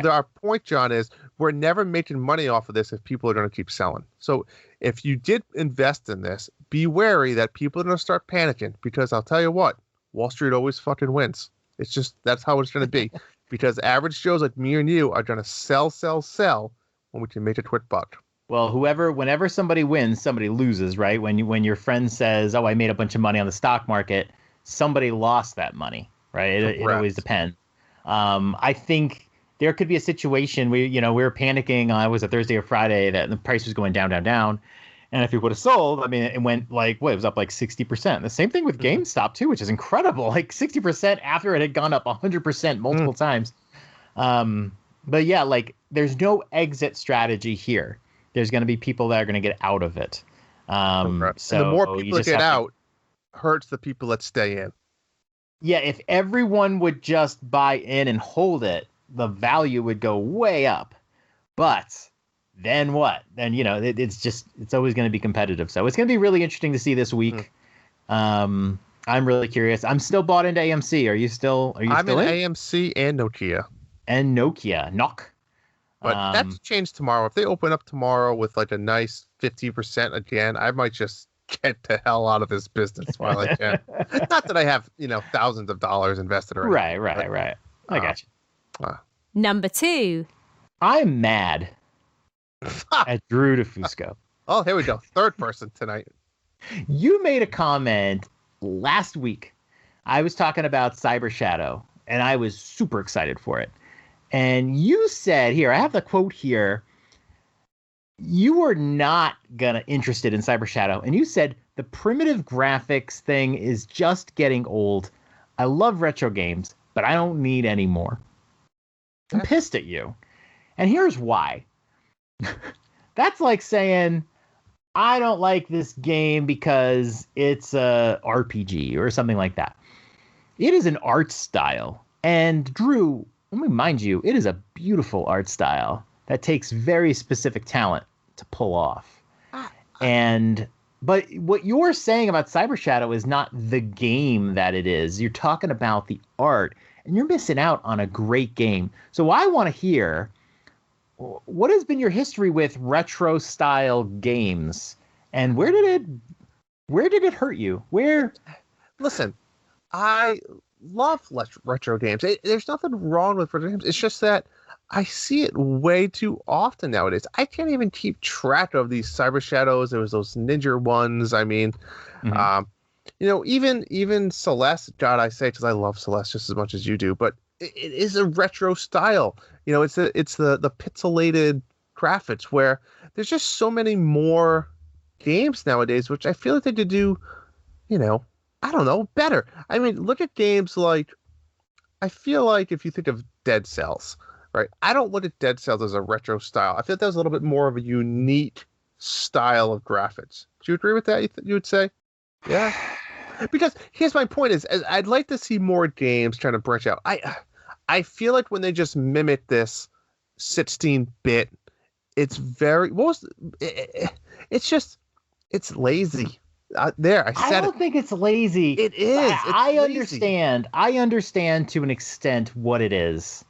our point, John, is we're never making money off of this if people are going to keep selling. So if you did invest in this, be wary that people are going to start panicking, because I'll tell you what, Wall Street always fucking wins. It's just, that's how it's going to be, because average Joes like me and you are going to sell when we can make a quick buck. Well, whenever somebody wins, somebody loses, right? When your friend says, "Oh, I made a bunch of money on the stock market," somebody lost that money, right? It always depends. I think there could be a situation where we were panicking. It was a Thursday or Friday that the price was going down, and if it would have sold, I mean, it went it was up like 60%. The same thing with GameStop too, which is incredible, like 60% after it had gone up 100% multiple times. But yeah, like there's no exit strategy here. There's going to be people that are going to get out of it. So and the more people that get out, hurts the people that stay in. Yeah, if everyone would just buy in and hold it, the value would go way up. But then what? Then, it's always going to be competitive. So it's going to be really interesting to see this week. I'm really curious. I'm still bought into AMC. Are you still in? AMC and Nokia. Knock. But that's changed tomorrow. If they open up tomorrow with like a nice 50% again, I might just get the hell out of this business while I can. Not that I have, thousands of dollars invested already. Right. I got you. Number 2. I'm mad at Drew DeFusco. Oh, here we go. Third person tonight. You made a comment last week. I was talking about Cyber Shadow, and I was super excited for it. And you said, here, I have the quote here. You were not interested in Cyber Shadow, and you said the primitive graphics thing is just getting old. I love retro games, but I don't need any more. I'm pissed at you. And here's why. That's like saying, I don't like this game because it's a RPG or something like that. It is an art style. And Drew, let me remind you, it is a beautiful art style that takes very specific talent to pull off. But what you're saying about Cyber Shadow is not the game that it is. You're talking about the art, and you're missing out on a great game. So I want to hear, what has been your history with retro style games, and where did it hurt you? Listen, I love retro games. There's nothing wrong with retro games. It's just that I see it way too often nowadays. I can't even keep track of these Cyber Shadows. There was those Ninja ones. I mean, even Celeste. God, I say, because I love Celeste just as much as you do, but it is a retro style. It's the pixelated graphics where there's just so many more games nowadays, which I feel like they could do, I don't know, better. I mean, look at games like, I feel like if you think of Dead Cells, right? I don't look at Dead Cells as a retro style. I feel like that was a little bit more of a unique style of graphics. Do you agree with that? You would say? Yeah. Because here's my point is I'd like to see more games trying to branch out. I feel like when they just mimic this 16-bit, it's it's lazy. I don't think it's lazy. It is. I understand to an extent what it is.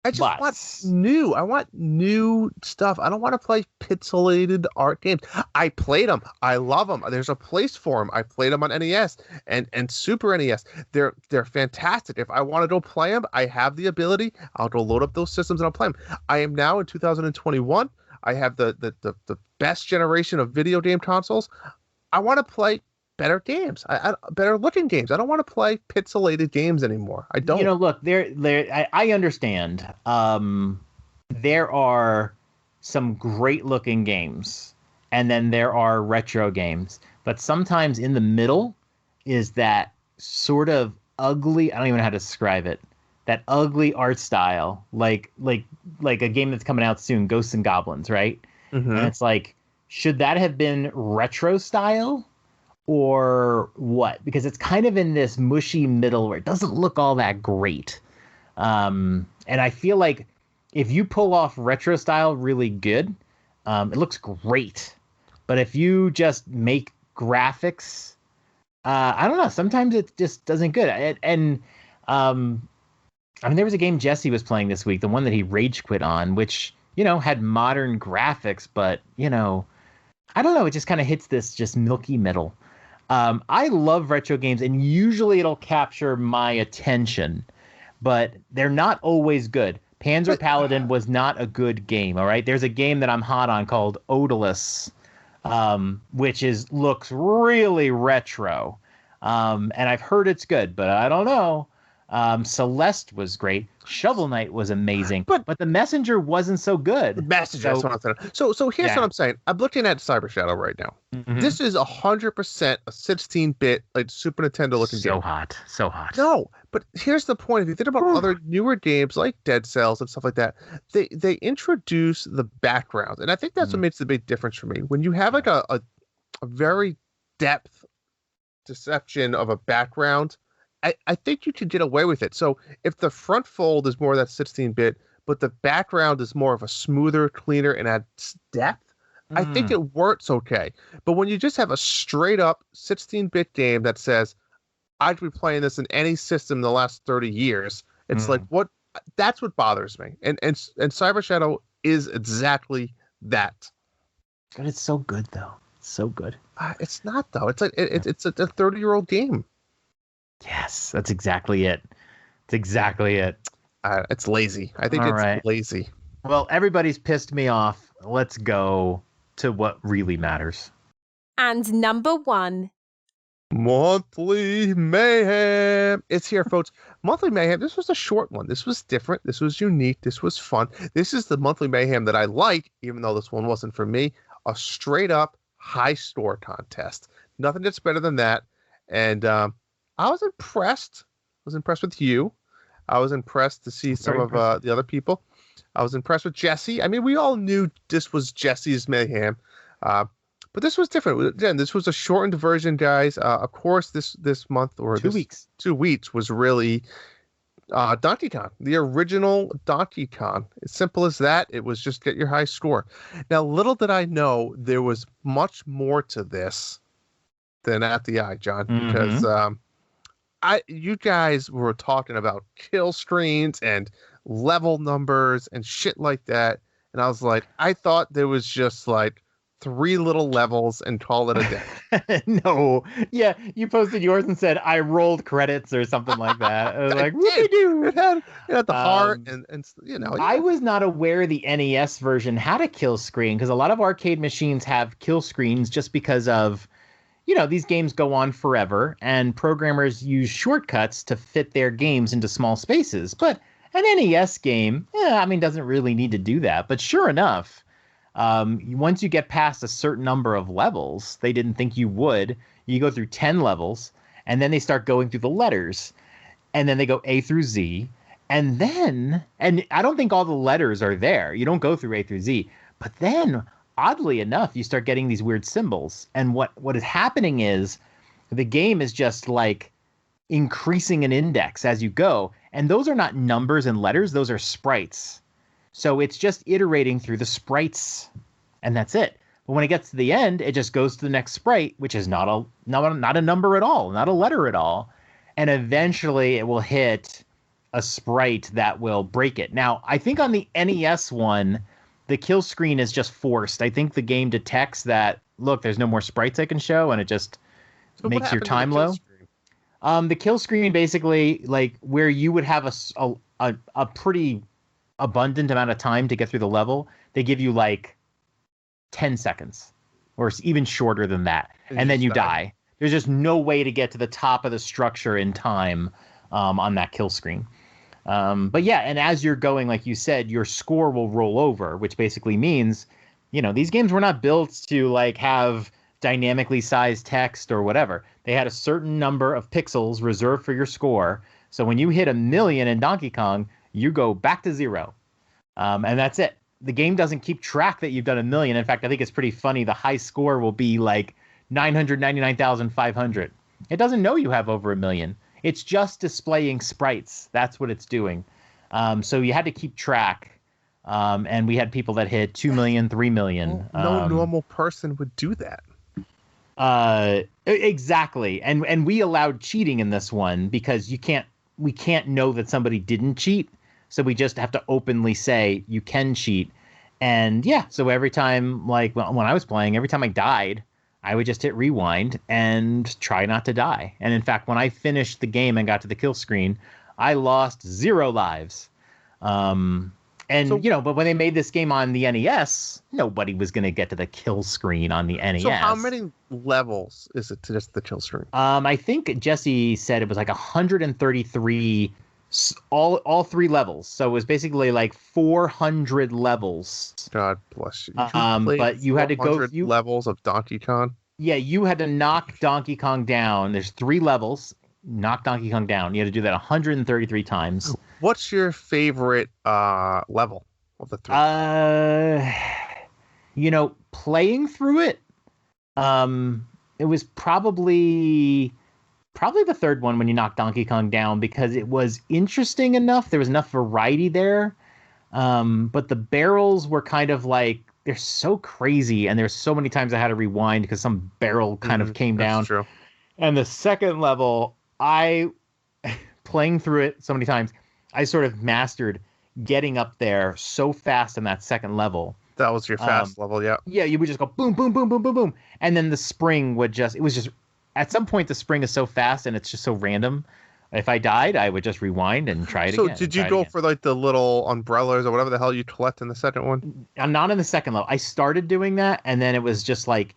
I just want new. I want new stuff. I don't want to play pixelated art games. I played them. I love them. There's a place for them. I played them on NES and Super NES. They're fantastic. If I want to go play them, I have the ability. I'll go load up those systems and I'll play them. I am now in 2021. I have the best generation of video game consoles. I want to play better games, better looking games. I don't want to play pixelated games anymore. I don't. Look, I understand. There are some great looking games, and then there are retro games. But sometimes in the middle is that sort of ugly. I don't even know how to describe it. That ugly art style, like a game that's coming out soon, Ghosts and Goblins, right? Mm-hmm. And it's like, should that have been retro style? Or what? Because it's kind of in this mushy middle where it doesn't look all that great. And I feel like if you pull off retro style really good, it looks great. But if you just make graphics, I don't know. Sometimes it just doesn't good. And there was a game Jesse was playing this week, the one that he rage quit on, which, had modern graphics, but, I don't know. It just kind of hits this just milky middle. I love retro games, and usually it'll capture my attention, but they're not always good. Panzer Paladin was not a good game, all right? There's a game that I'm hot on called Odalus, which looks really retro, and I've heard it's good, but I don't know. Celeste was great. Shovel Knight was amazing, but the Messenger wasn't so good. That's what I'm saying. So here's what I'm saying. I'm looking at Cyber Shadow right now. Mm-hmm. This is 100% a 16-bit, like Super Nintendo looking game. So hot. No, but here's the point. If you think about other newer games like Dead Cells and stuff like that, they introduce the background, and I think that's what makes the big difference for me. When you have like a very depth deception of a background, I think you could get away with it. So if the front fold is more of that 16-bit, but the background is more of a smoother, cleaner, and adds depth, I think it works okay. But when you just have a straight-up 16-bit game that says, I could be playing this in any system in the last 30 years, it's like, what? That's what bothers me. And Cyber Shadow is exactly that. But it's so good, though. So good. It's not, though. It's like it's a 30-year-old game. Yes, that's exactly it. It's lazy. I think it's lazy. Well, everybody's pissed me off. Let's go to what really matters. And number 1. Monthly Mayhem. It's here, folks. Monthly Mayhem. This was a short one. This was different. This was unique. This was fun. This is the Monthly Mayhem that I like, even though this one wasn't for me. A straight up high score contest. Nothing that's better than that. And I was impressed. I was impressed with you. I was impressed to see some of the other people. I was impressed with Jesse. I mean, we all knew this was Jesse's Mayhem. But this was different. Again, this was a shortened version, guys. Of course, this month or 2 weeks. 2 weeks was really Donkey Kong, the original Donkey Kong. As simple as that. It was just get your high score. Now, little did I know there was much more to this than at the eye, John, because you guys were talking about kill screens and level numbers and shit like that, and I was like, I thought there was just like 3 little levels and call it a day. No. Yeah, you posted yours and said, I rolled credits or something like that. I was like, whoop-de-doo. It had the heart and you know. I was not aware the NES version had a kill screen because a lot of arcade machines have kill screens just because of, you know, these games go on forever and programmers use shortcuts to fit their games into small spaces. But an NES game, doesn't really need to do that. But sure enough, once you get past a certain number of levels, they didn't think you would. You go through 10 levels, and then they start going through the letters, and then they go A through Z, and I don't think all the letters are there. You don't go through A through Z, but then, oddly enough, you start getting these weird symbols, and what is happening is the game is just like increasing an index as you go, and those are not numbers and letters; those are sprites. So it's just iterating through the sprites, and that's it. But when it gets to the end, it just goes to the next sprite, which is not a number at all, not a letter at all. And eventually it will hit a sprite that will break it. Now, I think on the NES one, the kill screen is just forced. I think the game detects that, look, there's no more sprites I can show, and it just makes your time low. The kill screen basically, like, where you would have a pretty abundant amount of time to get through the level, they give you like 10 seconds or even shorter than that, and then you die. There's just no way to get to the top of the structure in time on that kill screen. But yeah, and as you're going, like you said, your score will roll over, which basically means, you know, these games were not built to like have dynamically sized text or whatever. They had a certain number of pixels reserved for your score. So when you hit 1,000,000 in Donkey Kong, you go back to 0. And that's it. The game doesn't keep track that you've done 1,000,000. In fact, I think it's pretty funny. The high score will be like 999,500. It doesn't know you have over 1,000,000. It's just displaying sprites. That's what it's doing. So you had to keep track. And we had people that hit 2,000,000, 3,000,000. No normal person would do that. Exactly. And we allowed cheating in this one because we can't know that somebody didn't cheat. So we just have to openly say you can cheat. And yeah, so every time, like when I was playing, every time I died, I would just hit rewind and try not to die. And in fact, when I finished the game and got to the kill screen, I lost 0 lives. But when they made this game on the NES, nobody was going to get to the kill screen on the NES. So how many levels is it to just the kill screen? I think Jesse said it was like 133, all 3 levels. So it was basically like 400 levels. God bless you. But you had to go through levels of Donkey Kong. Yeah, you had to knock Donkey Kong down. There's 3 levels. Knock Donkey Kong down. You had to do that 133 times. What's your favorite level of the 3? Playing through it, it was probably the 3rd one when you knocked Donkey Kong down because it was interesting enough. There was enough variety there. But the barrels were kind of like, they're so crazy, and there's so many times I had to rewind because some barrel kind of came down. True. And the 2nd level, playing through it so many times, I sort of mastered getting up there so fast in that 2nd level. That was your fast level, yeah. Yeah, you would just go boom, boom, boom, boom, boom, boom. And then the spring at some point the spring is so fast and it's just so random. If I died, I would just rewind and try it again. So did you go for like the little umbrellas or whatever the hell you collect in the 2nd one? I'm not in the 2nd level. I started doing that, and then it was just like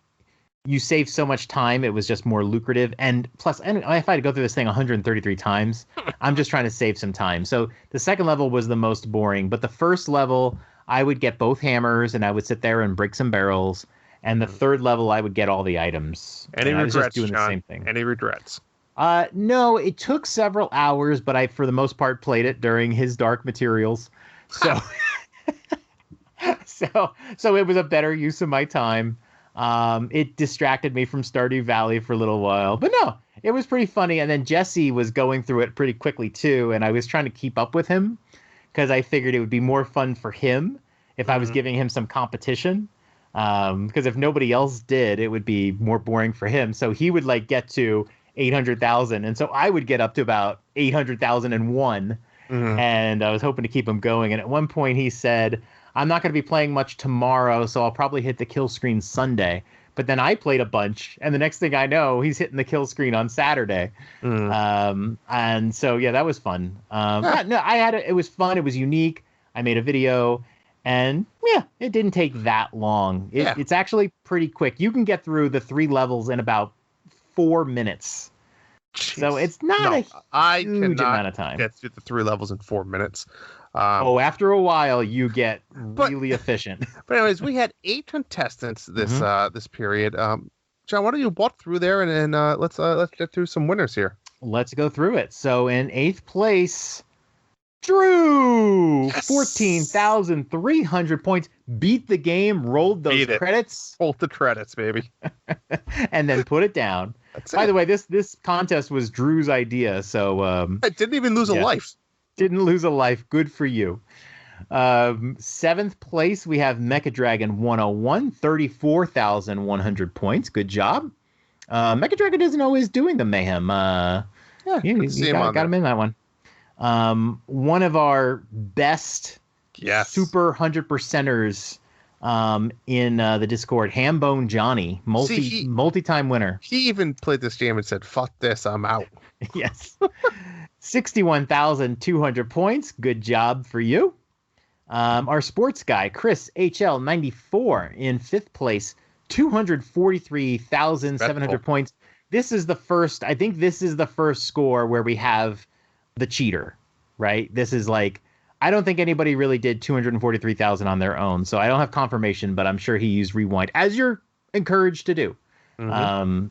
you save so much time, it was just more lucrative. And plus, and if I had to go through this thing 133 times, I'm just trying to save some time. So the second level was the most boring, but the first level, I would get both hammers and I would sit there and break some barrels. And the third level, I would get all the items. Any and regrets, I was just doing John? the same thing. Any regrets? No, it took several hours, but I, for the most part, played it during his Dark Materials. So, so it was a better use of my time. It distracted me from Stardew Valley for a little while, but no, it was pretty funny. And then Jesse was going through it pretty quickly too, and I was trying to keep up with him because I figured it would be more fun for him if I was giving him some competition. Because if nobody else did, it would be more boring for him. So he would like get to 800,000, and so I would get up to about 800,001. And I was hoping to keep him going. And at one point he said, I'm not going to be playing much tomorrow, so I'll probably hit the kill screen Sunday. But then I played a bunch, and the next thing I know, he's hitting the kill screen on Saturday. And so, yeah, that was fun. No, it was fun. It was unique. I made a video, and yeah, it didn't take that long. It's actually pretty quick. You can get through the 3 levels in about 4 minutes. Jeez. So it's not a huge amount of time. Get through the 3 levels in 4 minutes. After a while, you get really efficient. But anyways, we had 8 contestants this period. John, why don't you walk through there and then let's get through some winners here. Let's go through it. So in 8th place, Drew, 14,300 points, beat the game, rolled those credits. Rolled the credits, baby. And then put it down. By the way, this contest was Drew's idea, so I didn't even lose a life. Didn't lose a life. Good for you. 7th place, we have Mecha Dragon 101, 34,100 points. Good job. Mecha Dragon isn't always doing the Mayhem. You got him in that one. One of our best super 100%ers in the Discord, Hambone Johnny, multi-time winner. He even played this game and said, fuck this, I'm out. Yes. 61,200 points. Good job for you. Our sports guy, Chris HL94 in 5th place, 243,700 points. This is the first score where we have the cheater, right? This is like, I don't think anybody really did 243,000 on their own. So I don't have confirmation, but I'm sure he used rewind, as you're encouraged to do. In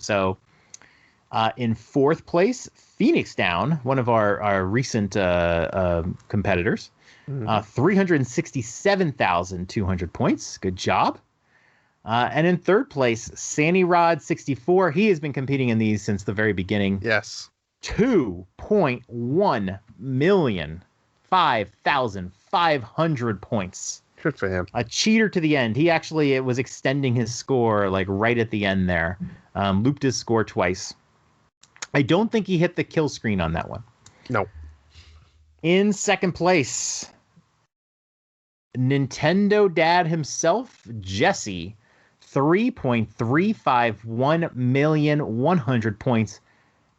4th place, Phoenix Down, one of our recent competitors, 367,200 points. Good job. And in 3rd place, Sandy Rod 64. He has been competing in these since the very beginning. Yes. 2.1 million, 5,500 points. Good for him. A cheater to the end. It was extending his score like right at the end there. Looped his score twice. I don't think he hit the kill screen on that one. No. In 2nd place, Nintendo Dad himself, Jesse, 3.351 million 100 points.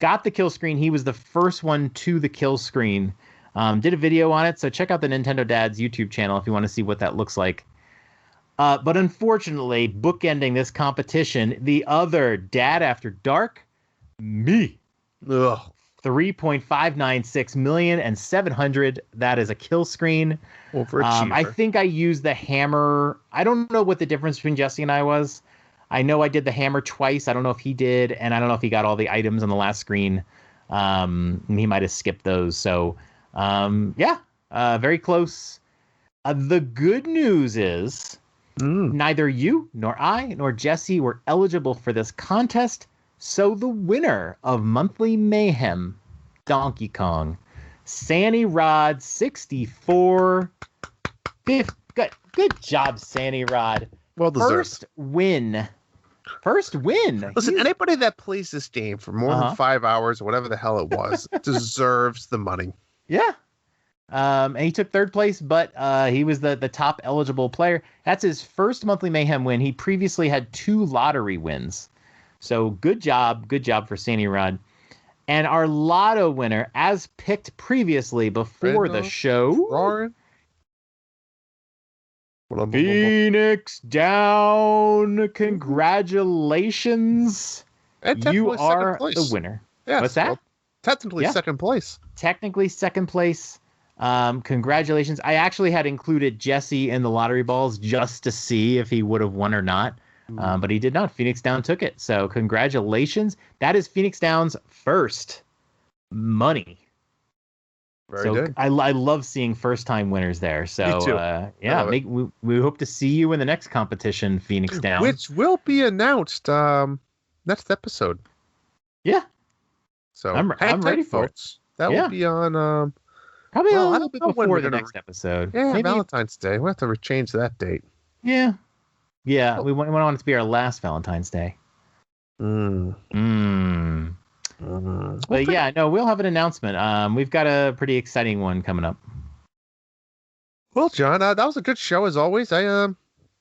Got the kill screen. He was the first one to the kill screen. Did a video on it, so check out the Nintendo Dad's YouTube channel if you want to see what that looks like. But unfortunately, bookending this competition, the other Dad After Dark, me. Ugh. 3.596 million and 700. That is a kill screen. Over a cheater. I think I used the hammer. I don't know what the difference between Jesse and I was. I know I did the hammer twice. I don't know if he did, and I don't know if he got all the items on the last screen. He might have skipped those. So, very close. The good news is neither you nor I nor Jesse were eligible for this contest. So the winner of Monthly Mayhem, Donkey Kong, Sandy Rod 64. Good job, Sandy Rod. Well deserved. First win. Listen, anybody that plays this game for more than 5 hours or whatever the hell it was deserves the money. Yeah. And he took 3rd place, but he was the top eligible player. That's his first Monthly Mayhem win. He previously had 2 lottery wins. So good job for Sandy Rod. And our lotto winner, as picked previously before the show. Phoenix Down. Congratulations. You are the winner. Yes, what's that? Well, technically second place. Technically second place. Congratulations. I actually had included Jesse in the lottery balls just to see if he would have won or not. But he did not. Phoenix Down took it. So congratulations. That is Phoenix Down's first money. Very good. I love seeing first-time winners there. So, Me too. We hope to see you in the next competition, Phoenix Down. Which will be announced next episode. Yeah. So I'm ready for it. That will be on... Probably a I little don't bit know when before we're the gonna next episode. Yeah, Maybe. Valentine's Day. We'll have to change that date. Yeah. Yeah, we want it to be our last Valentine's Day. But yeah, no, we'll have an announcement. We've got a pretty exciting one coming up. Well, John, that was a good show as always. I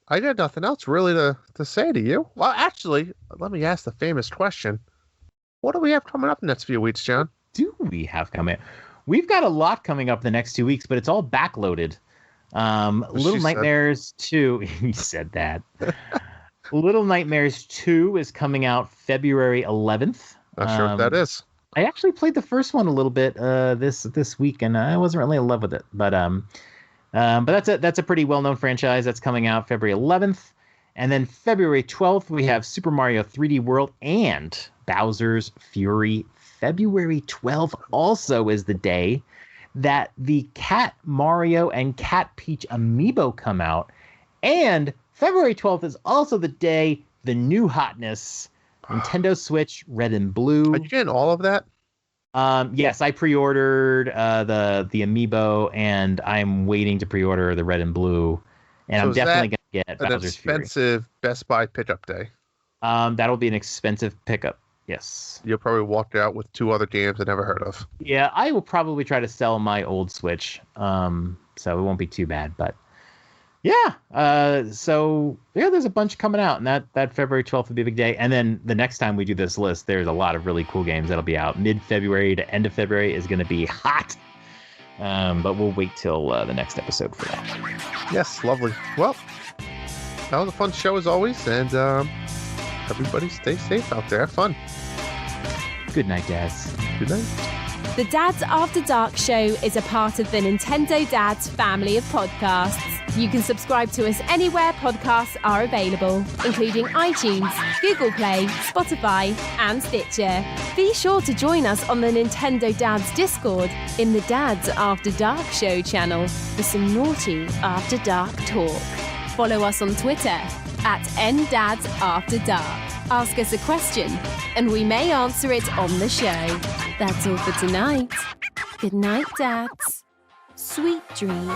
got nothing else really to say to you. Well, actually, let me ask the famous question. What do we have coming up the next few weeks, John? Do we have coming up? We've got a lot coming up the next 2 weeks, but it's all backloaded. Little Nightmares 2. You said that. Little Nightmares 2 is coming out February 11th. Not sure what that is. I actually played the first one a little bit this week, and I wasn't really in love with it. But that's a pretty well-known franchise that's coming out February 11th. And then February 12th, we have Super Mario 3D World and Bowser's Fury. February 12th also is the day that the Cat Mario and Cat Peach amiibo come out. And February 12th is also the day the new hotness, Nintendo Switch Red and Blue. Are you getting all of that? Yes, I pre-ordered the amiibo, and I'm waiting to pre-order the Red and Blue. And So I'm definitely going to get An Bowser's Fury. expensive Best Buy pickup day. That'll be an expensive pickup. Yes. You'll probably walk out with 2 other games I never heard of. Yeah, I will probably try to sell my old Switch, so it won't be too bad. But yeah, so yeah, there's a bunch coming out, and that February 12th will be a big day. And then the next time we do this list, there's a lot of really cool games that'll be out. Mid-February to end of February is going to be hot, but we'll wait till the next episode for that. Yes, lovely. Well, that was a fun show as always, and everybody stay safe out there. Have fun. Good night, Dads. Good night. The Dads After Dark show is a part of the Nintendo Dads family of podcasts. You can subscribe to us anywhere podcasts are available, including iTunes, Google Play, Spotify, and Stitcher. Be sure to join us on the Nintendo Dads Discord in the Dads After Dark show channel for some naughty After Dark talk. Follow us on Twitter @NDadsAfterDark. Ask us a question, and we may answer it on the show. That's all for tonight. Good night, Dads. Sweet dreams.